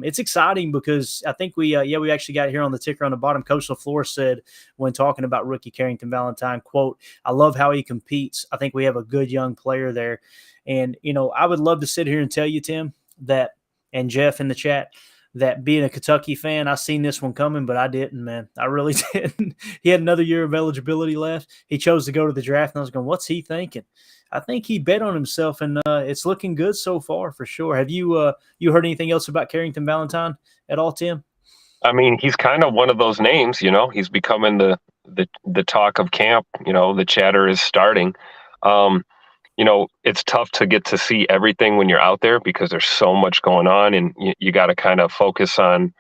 It's exciting because I think we actually got here on the ticker on the bottom. Coach LaFleur said when talking about rookie Carrington Valentine, quote, "I love how he competes. I think we have a good young player there." And, I would love to sit here and tell you, Tim, that, and Jeff in the chat, that being a Kentucky fan, I seen this one coming, but I didn't, man. I really didn't. He had another year of eligibility left. He chose to go to the draft, and I was going, what's he thinking? I think he bet on himself, and it's looking good so far for sure. Have you heard anything else about Carrington Valentine at all, Tim? I mean, he's kind of one of those names, he's becoming the talk of camp. The chatter is starting. It's tough to get to see everything when you're out there because there's so much going on, and you got to kind of focus on,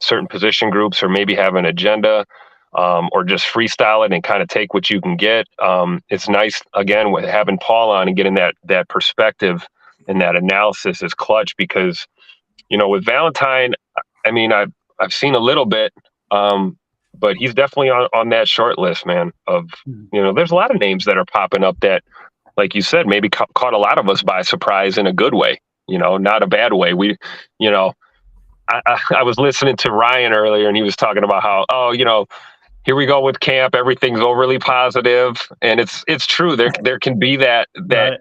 certain position groups, or maybe have an agenda, or just freestyle it and kind of take what you can get. It's nice, again, with having Paul on and getting that perspective and that analysis is clutch because, with Valentine, I mean, I've seen a little bit, but he's definitely on that short list, man, of, there's a lot of names that are popping up that, like you said, maybe caught a lot of us by surprise in a good way, not a bad way. I was listening to Ryan earlier, and he was talking about how, here we go with camp. Everything's overly positive, and it's true. There can be that Right.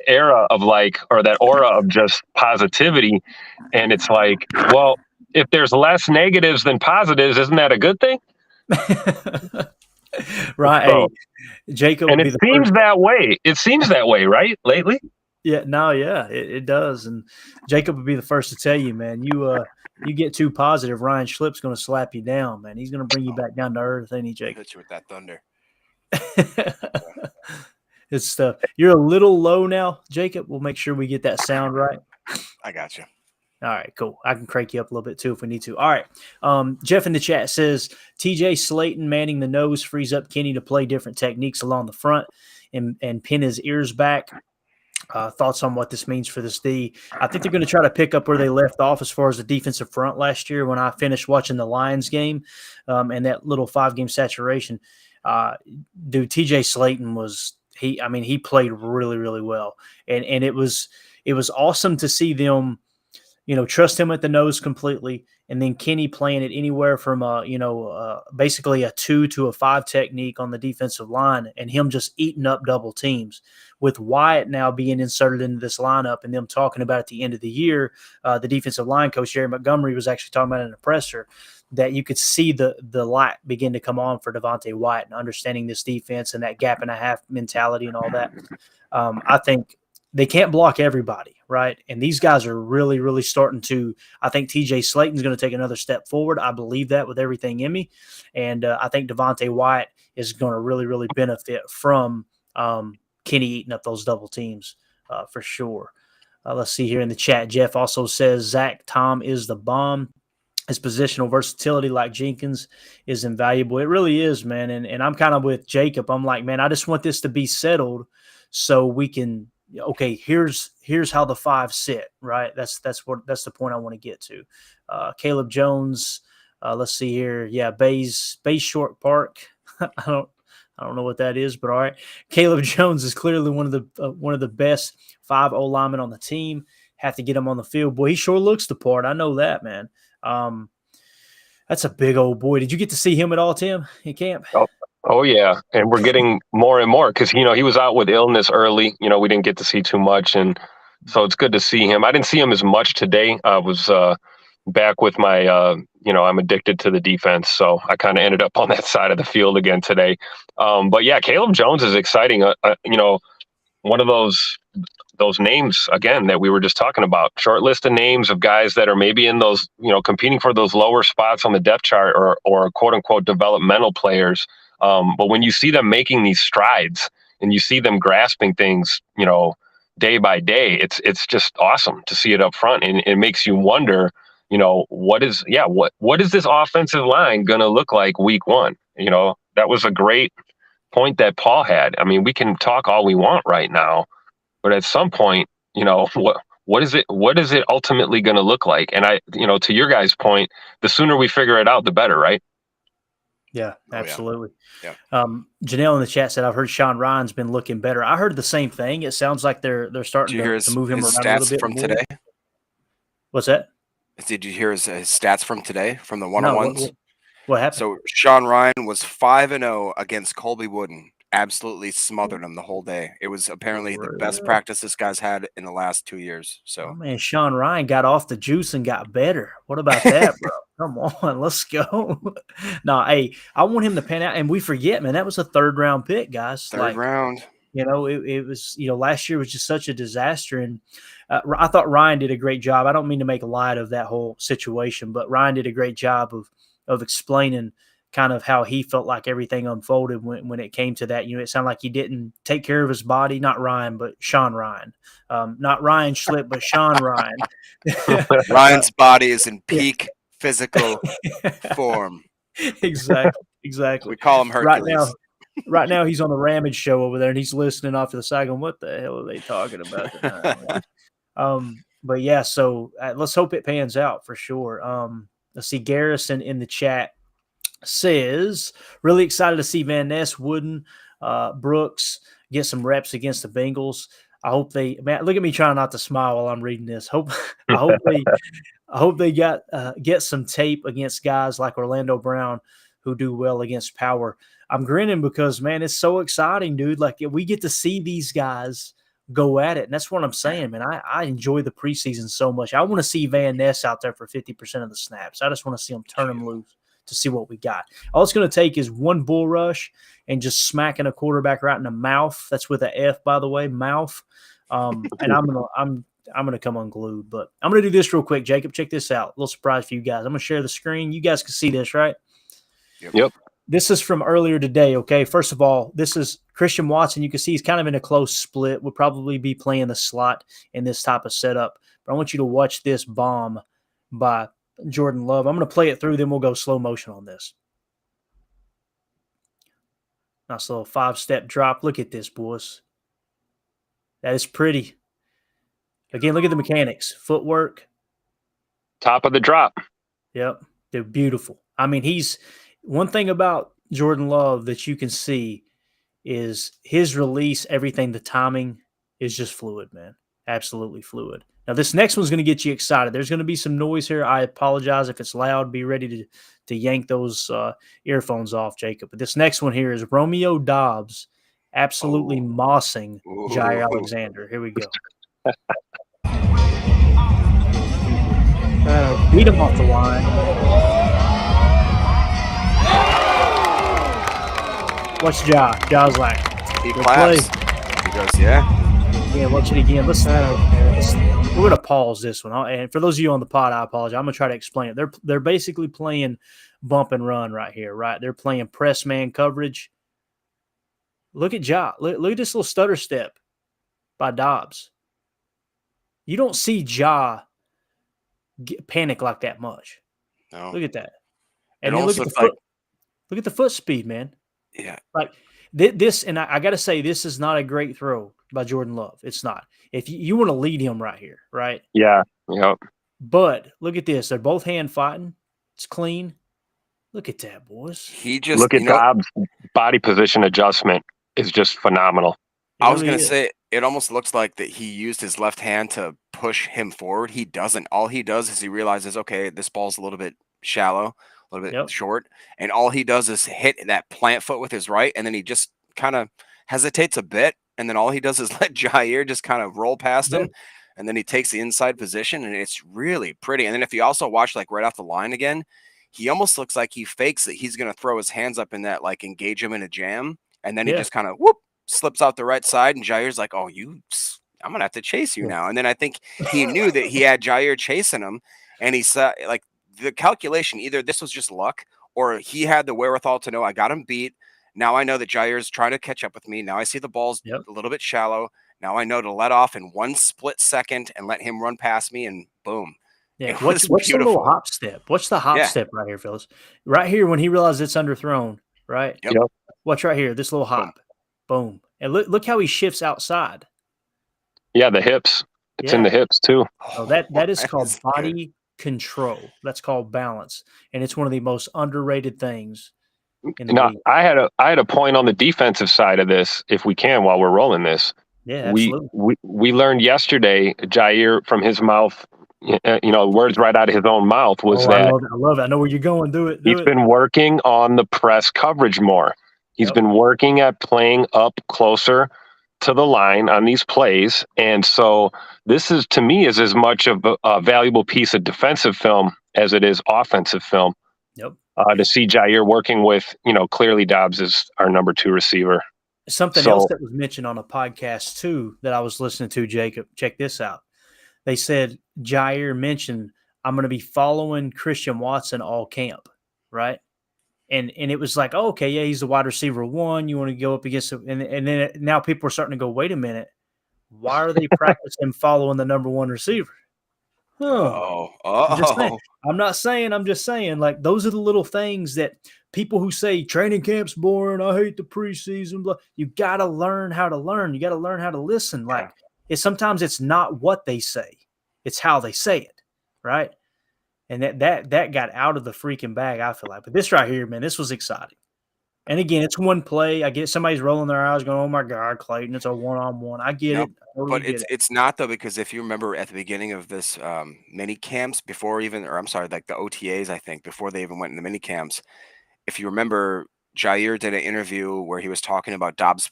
era of like, or that aura of just positivity, and it's like, well, if there's less negatives than positives, isn't that a good thing? Right. So, Hey, Jacob and would it be the seems first. that way. It seems that way, right? Lately. Yeah, no, yeah, it does. And Jacob would be the first to tell you, man, you get too positive, Ryan Schlip's going to slap you down, man. He's going to bring you back down to earth, ain't he, Jacob? Hit you with that thunder. It's stuff. You're a little low now, Jacob. We'll make sure we get that sound right. I got you. All right, cool. I can crank you up a little bit too if we need to. All right. Jeff in the chat says TJ Slayton manning the nose frees up Kenny to play different techniques along the front and pin his ears back. Thoughts on what this means for this D? I think they're going to try to pick up where they left off as far as the defensive front last year when I finished watching the Lions game and that little 5-game saturation. Dude, TJ Slayton he played really, really well. And it was awesome to see them, trust him at the nose completely. And then Kenny playing it anywhere from basically a 2 to a 5 technique on the defensive line, and him just eating up double teams. With Wyatt now being inserted into this lineup, and them talking about at the end of the year, the defensive line coach Jerry Montgomery was actually talking about in a presser that you could see the light begin to come on for Devontae Wyatt and understanding this defense and that gap and a half mentality and all that. I think they can't block everybody, right? And these guys are really, really starting to – I think TJ Slayton's going to take another step forward. I believe that with everything in me. And I think Devontae Wyatt is going to really, really benefit from Kenny eating up those double teams for sure. Let's see here in the chat. Jeff also says Zach Tom is the bomb. His positional versatility, like Jenkins, is invaluable. It really is, man. And I'm kind of with Jacob. I'm like, man, I just want this to be settled so we can – okay, here's how the 5 sit, right? That's the point I want to get to. Caleb Jones, let's see here. Yeah, Bays Short Park. I don't know what that is, but all right. Caleb Jones is clearly one of the best 5 O linemen on the team. Have to get him on the field. Boy, he sure looks the part. I know that, man. That's a big old boy. Did you get to see him at all, Tim, in camp? Oh yeah, and we're getting more and more because he was out with illness early. We didn't get to see too much, and so it's good to see him. I didn't see him as much today. I was back with my I'm addicted to the defense, so I kind of ended up on that side of the field again today. But yeah, Caleb Jones is exciting. One of those names again that we were just talking about. Short list of names of guys that are maybe in those competing for those lower spots on the depth chart or quote unquote developmental players. But when you see them making these strides and you see them grasping things, day by day, it's just awesome to see it up front. And it makes you wonder, what is this offensive line going to look like week 1? That was a great point that Paul had. I mean, we can talk all we want right now, but at some point, what is it ultimately going to look like? And to your guys' point, the sooner we figure it out, the better, right? Yeah, absolutely. Yeah. Janelle in the chat said, I've heard Sean Ryan's been looking better. I heard the same thing. It sounds like they're starting to move him around a little bit from more. today? What's that? Did you hear his stats from today from the one-on-ones? No, what happened? So Sean Ryan was 5-0 against Colby Wooden. Absolutely smothered him the whole day. It was apparently the best practice this guy's had in the last 2 years. So, man, Sean Ryan got off the juice and got better. What about that, bro? Come on, let's go. No, hey, I want him to pan out. And we forget, man, that was a 3rd-round pick, guys. Third round. It was, last year was just such a disaster. And I thought Ryan did a great job. I don't mean to make light of that whole situation, but Ryan did a great job of explaining kind of how he felt like everything unfolded when it came to that. It sounded like he didn't take care of his body. Not Ryan, but Sean Ryan. Not Ryan Schlip, but Sean Ryan. Ryan's body is in peak physical form. Exactly. We call him Hercules. Right now he's on the Ramage show over there, and he's listening off to the side going, what the hell are they talking about? But yeah, so let's hope it pans out for sure. Let's see, Garrison in the chat says, really excited to see Van Ness, Wooden, Brooks get some reps against the Bengals. I hope look at me trying not to smile while I'm reading this. I hope they get some tape against guys like Orlando Brown, who do well against power. I'm grinning because, man, it's so exciting, dude. Like, we get to see these guys go at it. And that's what I'm saying, man. I enjoy the preseason so much. I want to see Van Ness out there for 50% of the snaps. I just want to see him turn him loose to see what we got. All it's going to take is one bull rush and just smacking a quarterback right in the mouth. That's with an F, by the way, mouth. And I'm gonna come unglued. But I'm gonna do this real quick, Jacob. Check this out. A little surprise for you guys. I'm gonna share the screen. You guys can see this, right? Yep. This is from earlier today. Okay. First of all, this is Christian Watson. You can see he's kind of in a close split. Would probably be playing the slot in this type of setup. But I want you to watch this bomb by Jordan Love. I'm gonna play it through. Then we'll go slow motion on this. Nice little 5-step drop. Look at this, boys. That is pretty. Again, look at the mechanics. Footwork. Top of the drop. Yep. They're beautiful. I mean, one thing about Jordan Love that you can see is his release, everything, the timing is just fluid, man. Absolutely fluid. Now, this next one's going to get you excited. There's going to be some noise here. I apologize if it's loud. Be ready to yank those earphones off, Jacob. But this next one here is Romeo Doubs absolutely mossing Jair Alexander. Here we go. Beat him off the line. Watch Ja. Ja's like, He good claps. play. He goes, yeah. Yeah, watch it again. Listen, we're going to pause this one. And for those of you on the pod, I apologize. I'm going to try to explain it. They're basically playing bump and run right here, right? They're playing press man coverage. Look at Ja. Look at this little stutter step by Doubs. You don't see Ja panic like that much. No. Look at that. And It then look almost at the looks foot. like, Look at the foot speed, man. yeah. Like this, and I got to say, this is not a great throw by Jordan Love. It's not. If you want to lead him right here, right? Yeah. Yep. But look at this. They're both hand fighting. It's clean. Look at that, boys. He just Look at Dobbs' body position adjustment is just phenomenal. I was going to say, it almost looks like that he used his left hand to push him forward. He doesn't. All he does is he realizes, okay, this ball's a little bit shallow, a little bit short. And all he does is hit that plant foot with his right. And then he just kind of hesitates a bit. And then all he does is let Jair just kind of roll past him. And then he takes the inside position. And it's really pretty. And then if you also watch like right off the line again, he almost looks like he fakes that he's going to throw his hands up in that, like engage him in a jam. And then he just kind of slips out the right side. And Jair's like, oh, I'm going to have to chase you now. And then I think he knew that he had Jair chasing him. And he said, like, the calculation, either this was just luck or he had the wherewithal to know I got him beat. Now I know that Jair's trying to catch up with me. Now I see the ball's a little bit shallow. Now I know to let off in 1 split second and let him run past me, and boom. Yeah, what's the little hop step? What's the hop step right here, Phyllis? Right here when he realizes it's underthrown, right? Yep. Watch right here, this little hop. Boom. And look how he shifts outside. Yeah, the hips. It's in the hips too. Oh, that is called body control. That's called balance. And it's one of the most underrated things in the league. I had a point on the defensive side of this, if we can, while we're rolling this. Yeah, absolutely. We learned yesterday, Jair, from his mouth, words right out of his own mouth, was that I love it. I know where you're going. Do it. He's been working on the press coverage more. He's been working at playing up closer to the line on these plays. And so this is, to me, is as much of a valuable piece of defensive film as it is offensive film. Yep. To see Jair working with, clearly Dobbs is our number 2 receiver. Something else that was mentioned on a podcast too that I was listening to, Jacob, check this out. They said Jair mentioned, I'm going to be following Christian Watson all camp, right? And it was like, oh, okay, yeah, he's the wide receiver 1. You want to go up against him. And then now people are starting to go, wait a minute. Why are they practicing following the number 1 receiver? I'm not saying, I'm just saying, like, those are the little things that people who say training camp's boring, I hate the preseason, blah, you got to learn how to learn. You got to learn how to listen. Like, sometimes it's not what they say, it's how they say it, right? And that got out of the freaking bag, I feel like. But this right here, man, this was exciting. And again, it's one play. I get somebody's rolling their eyes going, oh my God, Clayton, it's a one-on-one. I get it. But it's not, though, because if you remember at the beginning of this mini camps, like the OTAs, I think, before they even went into mini camps, if you remember, Jair did an interview where he was talking about Dobbs'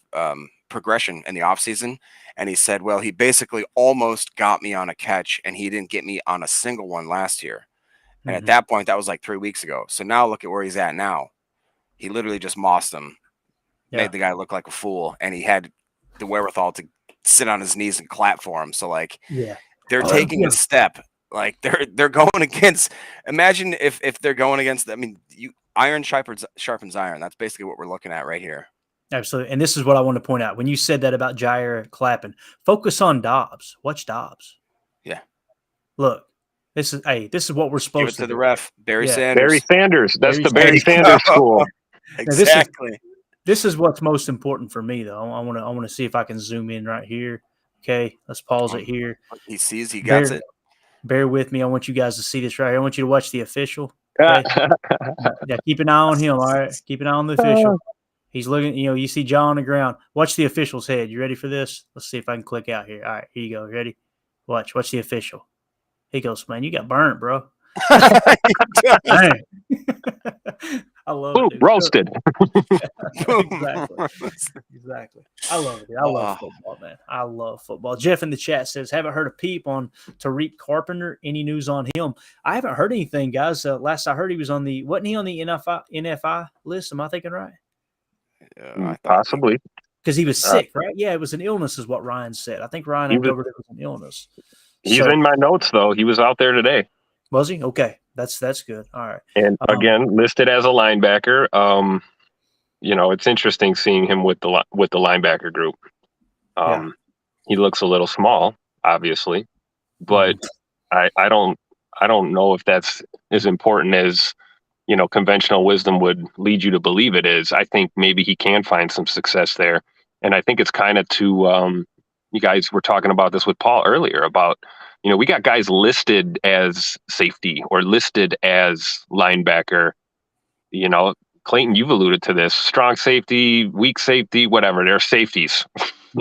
progression in the offseason, and he said, well, he basically almost got me on a catch, and he didn't get me on a single one last year. And at that point, that was like 3 weeks ago. So now look at where he's at now. He literally just mossed him, made the guy look like a fool, and he had the wherewithal to sit on his knees and clap for him. So, like, they're taking a step. Like, they're going against – imagine if they're going against – I mean, iron sharpens iron. That's basically what we're looking at right here. Absolutely. And this is what I want to point out. When you said that about Jair clapping, focus on Dobbs. Watch Dobbs. Yeah. Look, this is what we're supposed to do. The ref, Barry Sanders. Barry Sanders. That's the Barry Sanders school. Exactly. This is what's most important for me, though. I want to see if I can zoom in right here. Okay, let's pause it here. He sees, he gets it. Bear with me. I want you guys to see this right here. I want you to watch the official. Okay? Yeah, keep an eye on him. All right, keep an eye on the official. He's looking. You see John on the ground. Watch the official's head. You ready for this? Let's see if I can click out here. All right, here you go. Ready? Watch the official. He goes, man, you got burnt, bro. I love it. Dude. Roasted. Exactly. I love it. Dude. I love football, man. I love football. Jeff in the chat says, haven't heard a peep on Tariq Carpenter. Any news on him? I haven't heard anything, guys. Last I heard, he was on wasn't he on the NFI list? Am I thinking right? Possibly. Because he was sick, right? Yeah, it was an illness is what Ryan said. I think Ryan uncovered it was an illness. He's in my notes, though. He was out there today. Was he? Okay. That's good. All right. And again, listed as a linebacker. It's interesting seeing him with the linebacker group. He looks a little small, obviously, but I don't know if that's as important as conventional wisdom would lead you to believe it is. I think maybe he can find some success there, and I think it's kind of to you guys were talking about this with Paul earlier about. We got guys listed as safety or listed as linebacker. Clayton, you've alluded to this. Strong safety, weak safety, whatever. They're safeties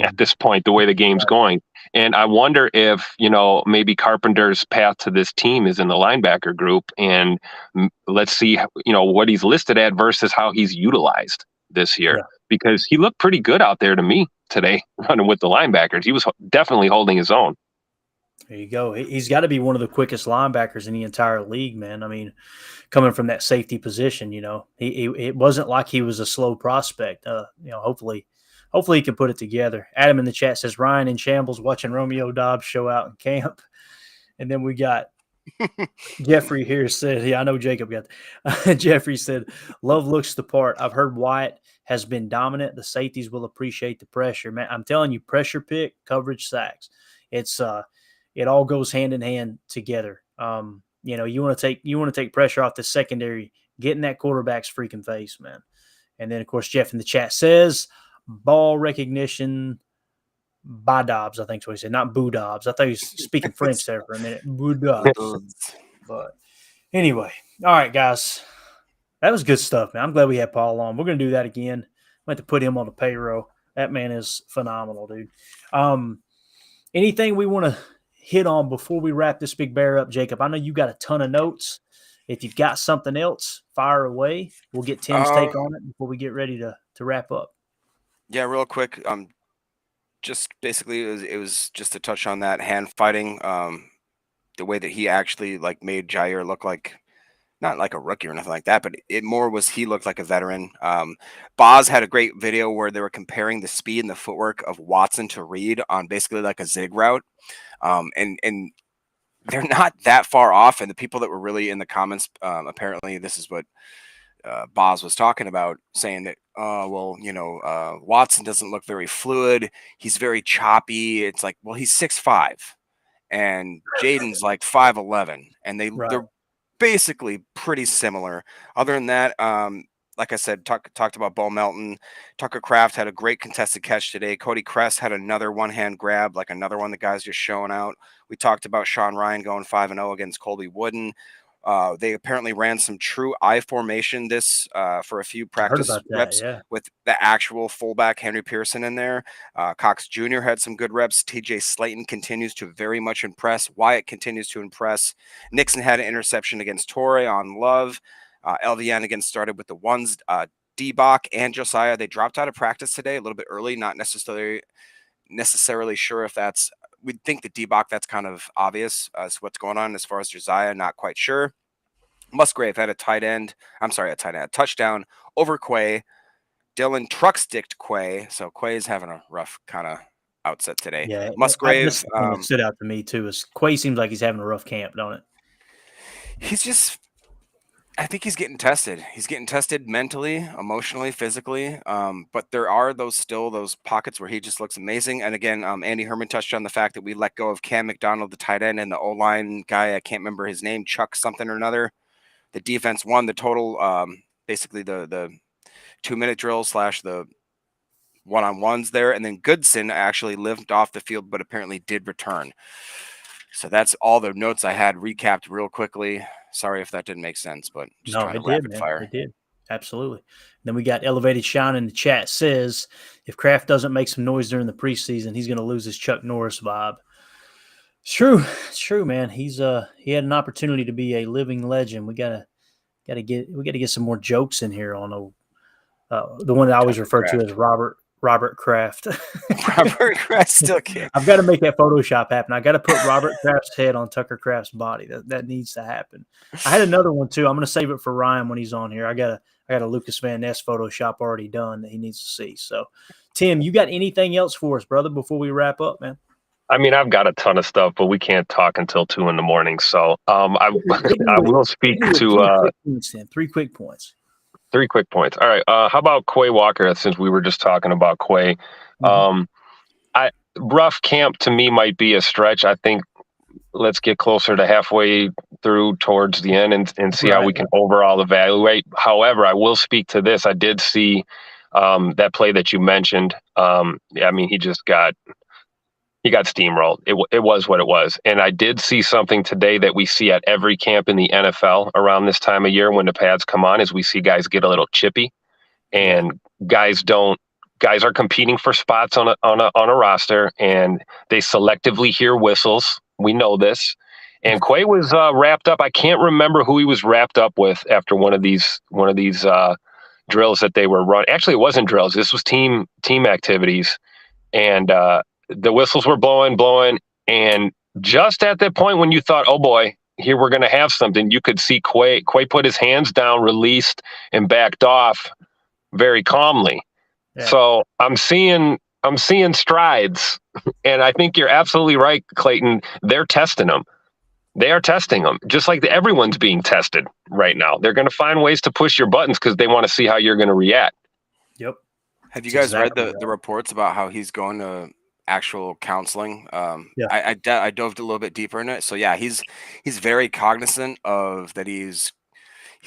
at this point, the way the game's going. And I wonder if, maybe Carpenter's path to this team is in the linebacker group. And let's see, what he's listed at versus how he's utilized this year. Yeah. Because he looked pretty good out there to me today running with the linebackers. He was definitely holding his own. There you go. He's got to be one of the quickest linebackers in the entire league, man. I mean, coming from that safety position, it wasn't like he was a slow prospect. Hopefully he can put it together. Adam in the chat says Ryan in shambles watching Romeo Dobbs show out in camp, and then we got Jeffrey here said, I know Jacob got that. Jeffrey said, Love looks the part. I've heard Wyatt has been dominant. The safeties will appreciate the pressure, man. I'm telling you, pressure pick, coverage, sacks. It's it all goes hand in hand together. You want to take pressure off the secondary, get in that quarterback's freaking face, man. And then of course Jeff in the chat says ball recognition by Dobbs. I think is what he said, not Boo Dobbs. I thought he was speaking French there for a minute. Boo Dobbs. But anyway, all right, guys, that was good stuff, man. I'm glad we had Paul on. We're gonna do that again. I'm going to put him on the payroll. That man is phenomenal, dude. Anything we want to hit on before we wrap this big bear up, Jacob? I know you got a ton of notes. If you've got something else, fire away. We'll get Tim's take on it before we get ready to wrap up. Yeah, real quick. Just basically, it was just to touch on that hand fighting. The way that he actually made Jair look like not like a rookie or nothing like that, but it more was he looked like a veteran. Boz had a great video where they were comparing the speed and the footwork of Watson to Reed on basically like a zig route. And they're not that far off. And the people that were really in the comments, apparently this is what Boz was talking about, saying that, Watson doesn't look very fluid. He's very choppy. It's like, well, he's 6'5", and Jaden's like 5'11", and they're basically pretty similar. Other than that, like I said, talked about Bo Melton. Tucker Kraft had a great contested catch today. Cody Kress had another one-hand grab, like another one the guys just showing out. We talked about Sean Ryan going 5-0 against Colby Wooden. They apparently ran some true I formation this for a few practice reps with the actual fullback Henry Pearson in there. Cox Jr. had some good reps. TJ Slayton continues to very much impress. Wyatt continues to impress. Nixon had an interception against Torrey on Love. LVN again started with the ones. D-Bach and Josiah, they dropped out of practice today a little bit early. Not necessarily sure if that's. We'd think that D-Bach, that's kind of obvious as to what's going on. As far as Josiah, not quite sure. Musgrave had a touchdown over Quay. Dylan truck sticked Quay, so Quay is having a rough kind of outset today. Yeah, Musgrave that stood out to me too. Is Quay seems like he's having a rough camp, don't it? He's just. I think he's getting tested. He's getting tested mentally, emotionally, physically. But there are those pockets where he just looks amazing. And again, Andy Herman touched on the fact that we let go of Cam McDonald, the tight end, and the O-line guy. I can't remember his name, Chuck something or another. The defense won the total, basically the 2-minute drill / the one-on-ones there. And then Goodson actually lived off the field, but apparently did return. So that's all the notes I had recapped real quickly. Sorry if that didn't make sense, but just no, it did, man. Fire. It did. Absolutely. Then we got Elevated Shine in the chat says, if Kraft doesn't make some noise during the preseason, he's going to lose his Chuck Norris vibe. It's true. It's true, man. He had an opportunity to be a living legend. We gotta get some more jokes in here on the one that I always refer to as Robert Kraft. Robert Kraft still can't. I've got to make that Photoshop happen. I got to put Robert Kraft's head on Tucker Kraft's body. That needs to happen. I had another one too. I'm going to save it for Ryan when he's on here. I got a Lukas Van Ness Photoshop already done that he needs to see. So, Tim, you got anything else for us, brother, before we wrap up, man? I mean, I've got a ton of stuff, but we can't talk until 2 a.m. So I will speak to 3 quick points. 3 quick points. All right. How about Quay Walker? Since we were just talking about Quay, rough camp to me might be a stretch. I think let's get closer to halfway through towards the end and see how we can overall evaluate. However, I will speak to this. I did see that play that you mentioned. I mean, he got steamrolled. It was what it was. And I did see something today that we see at every camp in the NFL around this time of year when the pads come on, is we see guys get a little chippy, and guys are competing for spots on a roster, and they selectively hear whistles. We know this. And Quay was wrapped up. I can't remember who he was wrapped up with after one of these drills that they were running. Actually, it wasn't drills. This was team activities. And the whistles were blowing, and just at that point when you thought, oh boy, here we're going to have something, you could see Quay put his hands down, released, and backed off very calmly. Yeah. So I'm seeing strides, and I think you're absolutely right, Clayton. They're testing them. They are testing them, just like everyone's being tested right now. They're going to find ways to push your buttons because they want to see how you're going to react. Yep. Have you guys read the reports about how he's going to actual counseling? I dove a little bit deeper in it. So yeah, he's very cognizant of that. He's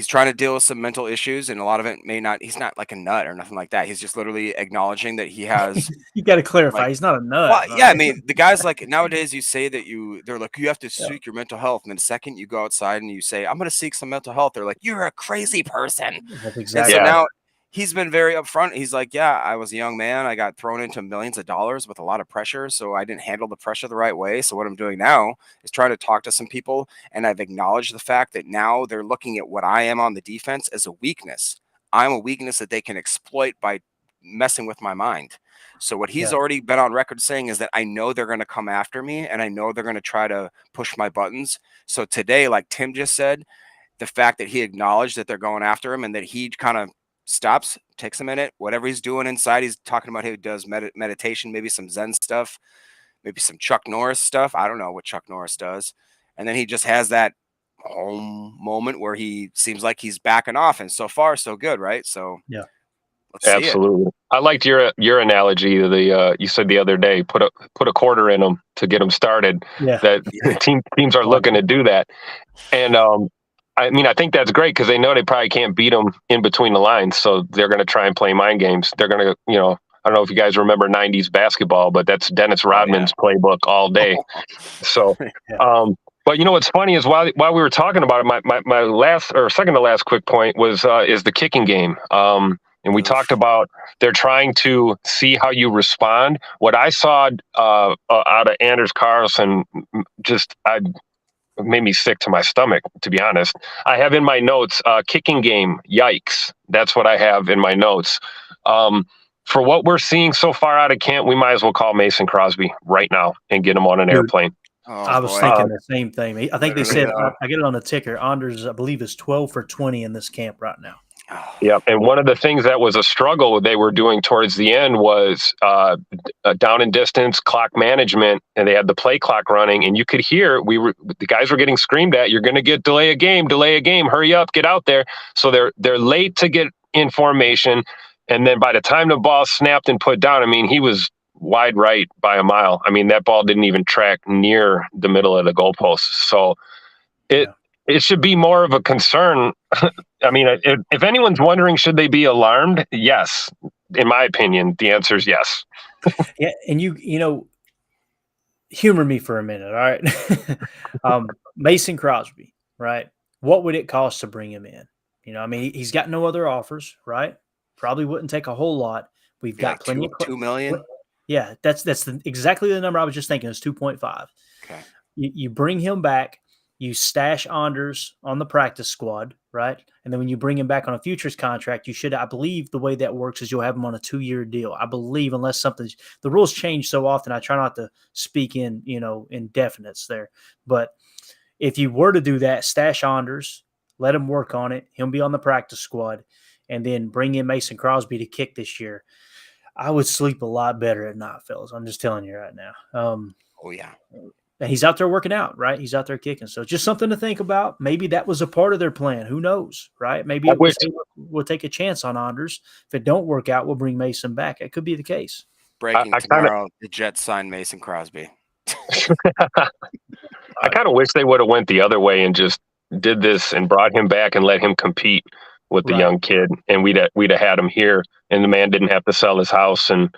trying to deal with some mental issues, and a lot of it he's not like a nut or nothing like that. He's just literally acknowledging that he has. You got to clarify, he's not a nut. Well, yeah, I mean, the guys like nowadays, you say that they're like, you have to seek your mental health, and then the second you go outside and you say, I'm going to seek some mental health, they're like, you're a crazy person. That's exactly. And so now he's been very upfront. He's like, yeah, I was a young man. I got thrown into millions of dollars with a lot of pressure, so I didn't handle the pressure the right way. So what I'm doing now is trying to talk to some people, and I've acknowledged the fact that now they're looking at what I am on the defense as a weakness. I'm a weakness that they can exploit by messing with my mind. So what he's already been on record saying is that I know they're going to come after me, and I know they're going to try to push my buttons. So today, like Tim just said, the fact that he acknowledged that they're going after him and that he kind of stops, takes a minute, whatever he's doing inside, he's talking about how he does meditation, maybe some Zen stuff, maybe some Chuck Norris stuff. I don't know what Chuck Norris does. And then he just has that home moment where he seems like he's backing off, and so far so good, right? So yeah, let's see absolutely. I liked your analogy. You said the other day, put a quarter in them to get them started. Yeah, that teams are looking to do that, and I mean, I think that's great because they know they probably can't beat them in between the lines. So they're going to try and play mind games. They're going to, I don't know if you guys remember 90s basketball, but that's Dennis Rodman's playbook all day. So, but what's funny is while we were talking about it, my last or second to last quick point was is the kicking game. And we talked about they're trying to see how you respond. What I saw out of Anders Carlson, made me sick to my stomach, to be honest. I have in my notes, kicking game. Yikes. That's what I have in my notes. For what we're seeing so far out of camp, we might as well call Mason Crosby right now and get him on an airplane. Oh, I was boy. thinking the same thing. I think they said, Literally, I get it on the ticker, Anders, I believe, is 12 for 20 in this camp right now. Yeah, and one of the things that was a struggle they were doing towards the end was down and distance clock management, and they had the play clock running, and you could hear the guys were getting screamed at, "You're going to get delay a game, hurry up, get out there." So they're late to get in formation, and then by the time the ball snapped and put down, I mean, he was wide right by a mile. I mean, that ball didn't even track near the middle of the goalpost. So it should be more of a concern. I mean, if anyone's wondering, should they be alarmed? Yes. In my opinion, the answer is yes. Yeah, and you know, humor me for a minute, all right? Mason Crosby, right? What would it cost to bring him in? You know, I mean, he's got no other offers, right? Probably wouldn't take a whole lot. We've got like plenty of $2 million. Yeah, that's exactly the number I was just thinking. Is 2.5. Okay. You bring him back. You stash Anders on the practice squad, right? And then when you bring him back on a futures contract, you should, I believe the way that works is you'll have him on a 2-year deal. I believe, unless the rules change so often, I try not to speak in, indefinites there. But if you were to do that, stash Anders, let him work on it. He'll be on the practice squad, and then bring in Mason Crosby to kick this year. I would sleep a lot better at night, fellas. I'm just telling you right now. Oh, yeah. And he's out there working out, right? He's out there kicking. So just something to think about. Maybe that was a part of their plan. Who knows, right? Maybe we'll take a chance on Anders. If it don't work out, we'll bring Mason back. It could be the case. Breaking tomorrow, the Jets signed Mason Crosby. I kind of wish they would have went the other way and just did this and brought him back and let him compete with the young kid, and we'd have had him here, and the man didn't have to sell his house and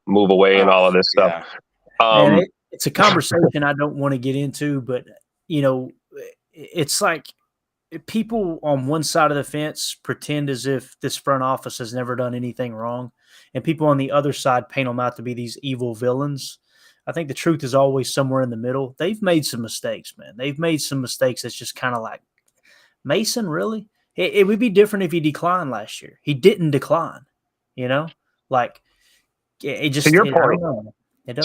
move away and all of this stuff. Man, it's a conversation I don't want to get into, but it's like people on one side of the fence pretend as if this front office has never done anything wrong, and people on the other side paint them out to be these evil villains. I think the truth is always somewhere in the middle. They've made some mistakes, man. They've made some mistakes that's just kind of like, Mason, really? It would be different if he declined last year. He didn't decline, like it just. To your point,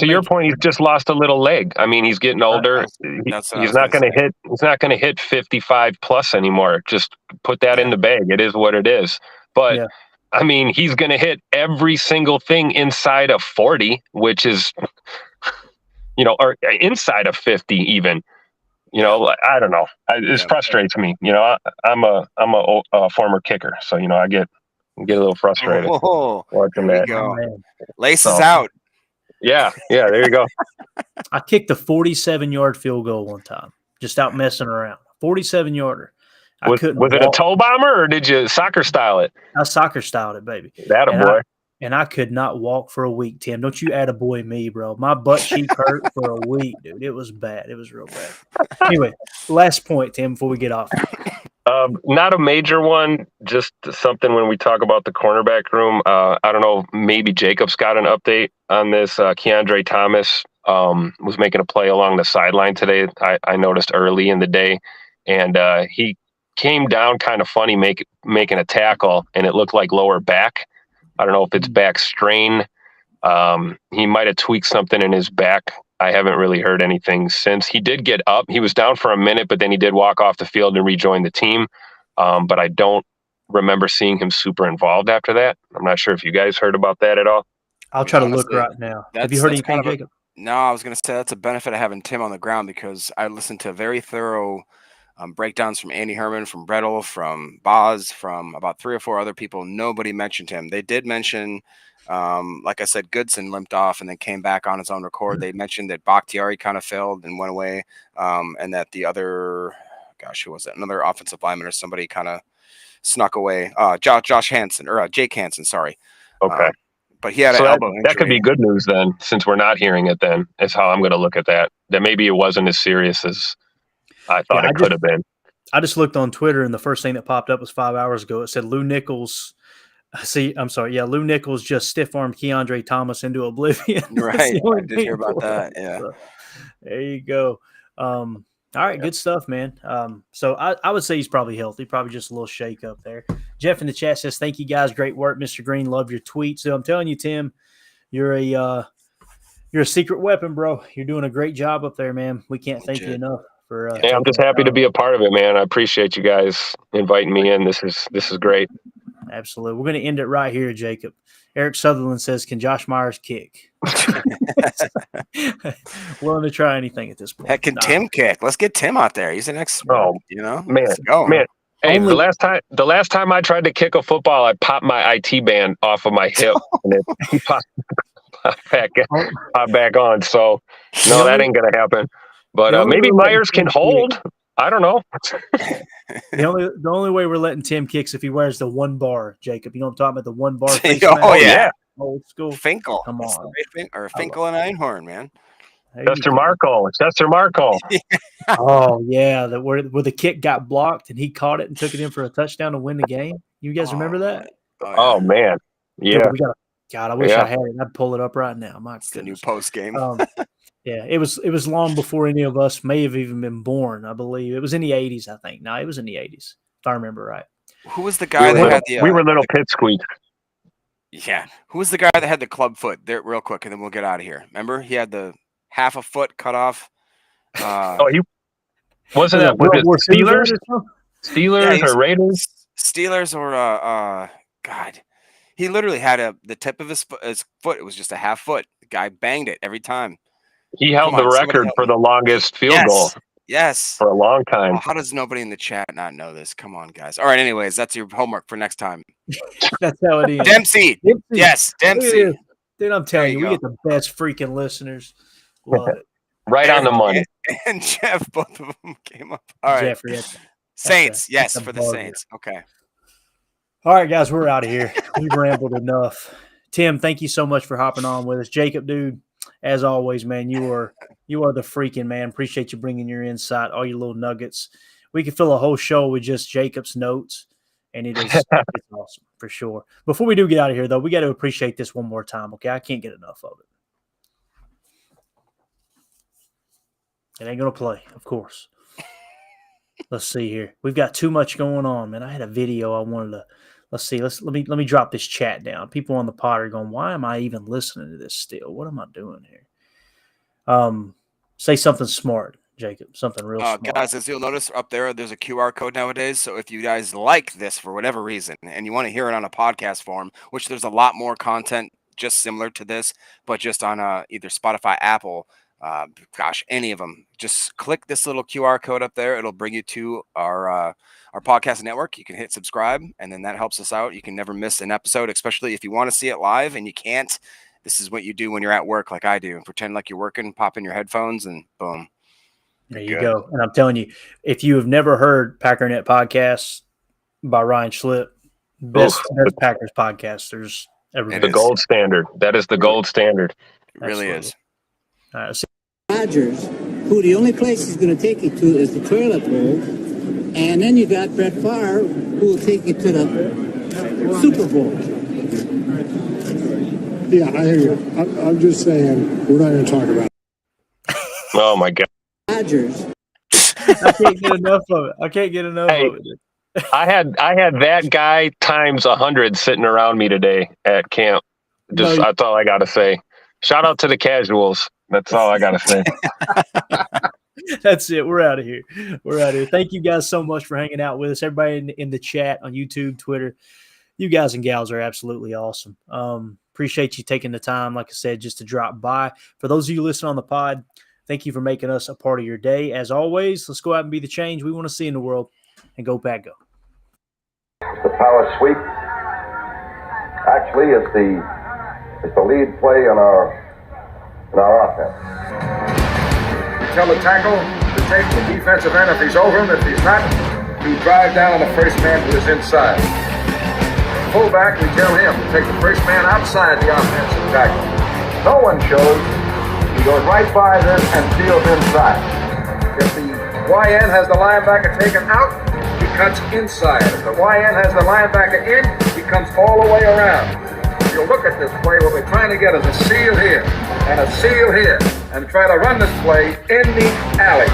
your point, he's just lost a little leg. I mean, he's getting older. He's not going to hit. He's not going to hit 55 plus anymore. Just put that in the bag. It is what it is. But I mean, he's going to hit every single thing inside of 40, which is, or inside of 50 even. I don't know. It frustrates me. I'm a former kicker, so I get a little frustrated watching that. Go. Laces out. Yeah, there you go. I kicked a 47-yard field goal one time, just out messing around. 47-yarder. Was it a toe bomber, or did you soccer style it? I soccer styled it, baby. That a boy. And I could not walk for a week, Tim. Don't you add a boy me, bro. My butt cheek hurt for a week, dude. It was bad. It was real bad. Anyway, last point, Tim, before we get off. Not a major one, just something when we talk about the cornerback room. I don't know, maybe Jacob's got an update on this. Keandre Thomas was making a play along the sideline today. I noticed early in the day, and he came down kind of funny making a tackle, and it looked like lower back. I don't know if it's back strain. He might have tweaked something in his back. I haven't really heard anything since. He did get up. He was down for a minute, but then he did walk off the field and rejoin the team. But I don't remember seeing him super involved after that. I'm not sure if you guys heard about that at all. I'll try to look right now. Have you heard anything, Jacob? No, I was going to say that's a benefit of having Tim on the ground, because I listened to very thorough breakdowns from Andy Herman, from Bretl, from Boz, from about 3 or 4 other people. Nobody mentioned him. They did mention, like I said, Goodson limped off and then came back on his own record. They mentioned that Bakhtiari kind of failed and went away, and that the other, who was that? Another offensive lineman or somebody kind of snuck away. Josh Hansen, or Jake Hansen, sorry. Okay. But he had an elbow injury. That could be good news then, since we're not hearing it then, is how I'm going to look at that. That maybe it wasn't as serious as I thought it could have been. I just looked on Twitter, and the first thing that popped up was 5 hours ago. It said Lou Nichols. Lou Nichols just stiff-armed Keandre Thomas into oblivion. Right. I did hear about that. Yeah. So, there you go. All right, good stuff, man. So I would say he's probably healthy, probably just a little shake up there. Jeff in the chat says, "Thank you guys, great work, Mr. Green. Love your tweets." So I'm telling you, Tim, you're a secret weapon, bro. You're doing a great job up there, man. We can't thank you enough for. Yeah, I'm just happy to be a part of it, man. I appreciate you guys inviting me in. This is great. Absolutely. We're going to end it right here, Jacob. Eric Sutherland says, "Can Josh Myers kick?" Willing to try anything at this point. Heck, can Tim kick? Let's get Tim out there. He's an expert. Oh, man. Let's go. Man. Hey, the last time I tried to kick a football, I popped my IT band off of my hip and it popped back on. So no, that ain't gonna happen. But maybe Myers can hold. I don't know. The only way we're letting Tim kicks if he wears the one bar, Jacob. You know what I'm talking about? The one bar. Oh yeah. Old school. Finkel. Come on. Or Finkel and Einhorn, man. Chester Marco. It's Chester Marco. Oh yeah, where the kick got blocked and he caught it and took it in for a touchdown to win the game. You guys remember that? Oh man, yeah. God, I wish I had it. I'd pull it up right now. It's the new post game. Yeah, it was long before any of us may have even been born. I believe it was in the '80s. I think no, it was in the '80s if I remember right. Who was the guy that had the? We were little pitsqueaks. Yeah, who was the guy that had the club foot? There, real quick, and then we'll get out of here. Remember, he had the half a foot cut off. He wasn't that with the Steelers or Raiders? Steelers or God, he literally had the tip of his foot. It was just a half foot. The guy banged it every time. He held the record for the longest field goal. Yes, for a long time. Oh, how does nobody in the chat not know this? Come on, guys. All right. Anyways, that's your homework for next time. That's how it is. Dempsey. Yes, Dempsey. Dude, I'm telling you, we get the best freaking listeners. Love it. Right on the money. And Jeff, both of them came up. All right. Jeffrey, Saints. Yes, for the Saints. Okay. All right, guys, we're out of here. We've rambled enough. Tim, thank you so much for hopping on with us. Jacob, dude, as always, man, you are the freaking man. Appreciate you bringing your insight, all your little nuggets. We could fill a whole show with just Jacob's notes, and it's awesome for sure. Before we do get out of here, though, we got to appreciate this one more time, okay? I can't get enough of it. It ain't going to play, of course. Let's see here. We've got too much going on, man. I had a video I wanted to – let's see. Let me drop this chat down. People on the pod are going, why am I even listening to this still? What am I doing here? Say something smart, Jacob. Something real smart. Guys, as you'll notice up there's a QR code nowadays. So if you guys like this for whatever reason and you want to hear it on a podcast form, which there's a lot more content just similar to this, but just on either Spotify, Apple, any of them, just click this little QR code up there. It'll bring you to our podcast network. You can hit subscribe, and then that helps us out. You can never miss an episode, especially if you want to see it live and you can't. This is what you do when you're at work, like I do. Pretend like you're working, pop in your headphones, and boom. There you go. And I'm telling you, if you have never heard Packernet Podcasts by Ryan Schlipp, best Packers podcast there's ever been. The gold standard. That is the gold standard. It really is. All right, Rodgers, who the only place he's going to take you to is the toilet bowl, and then you got Brett Favre, who will take you to the Super Bowl. Yeah, I hear you. I'm just saying, we're not going to talk about it. Oh, my God. Rodgers. I can't get enough of it. of it. I had that guy times 100 sitting around me today at camp. That's all I got to say. Shout out to the casuals. That's all I got to say. That's it. We're out of here. Thank you guys so much for hanging out with us. Everybody in the chat on YouTube, Twitter, you guys and gals are absolutely awesome. Appreciate you taking the time, like I said, just to drop by. For those of you listening on the pod, thank you for making us a part of your day. As always, let's go out and be the change we want to see in the world, and go Pack Go. The power sweep actually is the lead play in our offense. Tell the tackle to take the defensive end if he's over him. If he's not, to drive down on the first man who is inside. Fullback, we tell him to take the first man outside the offensive tackle. No one shows. He goes right by them and steals inside. If the YN has the linebacker taken out, he cuts inside. If the YN has the linebacker in, he comes all the way around. If you look at this play, what we're trying to get is a seal here and a seal here, and try to run this play in the alley.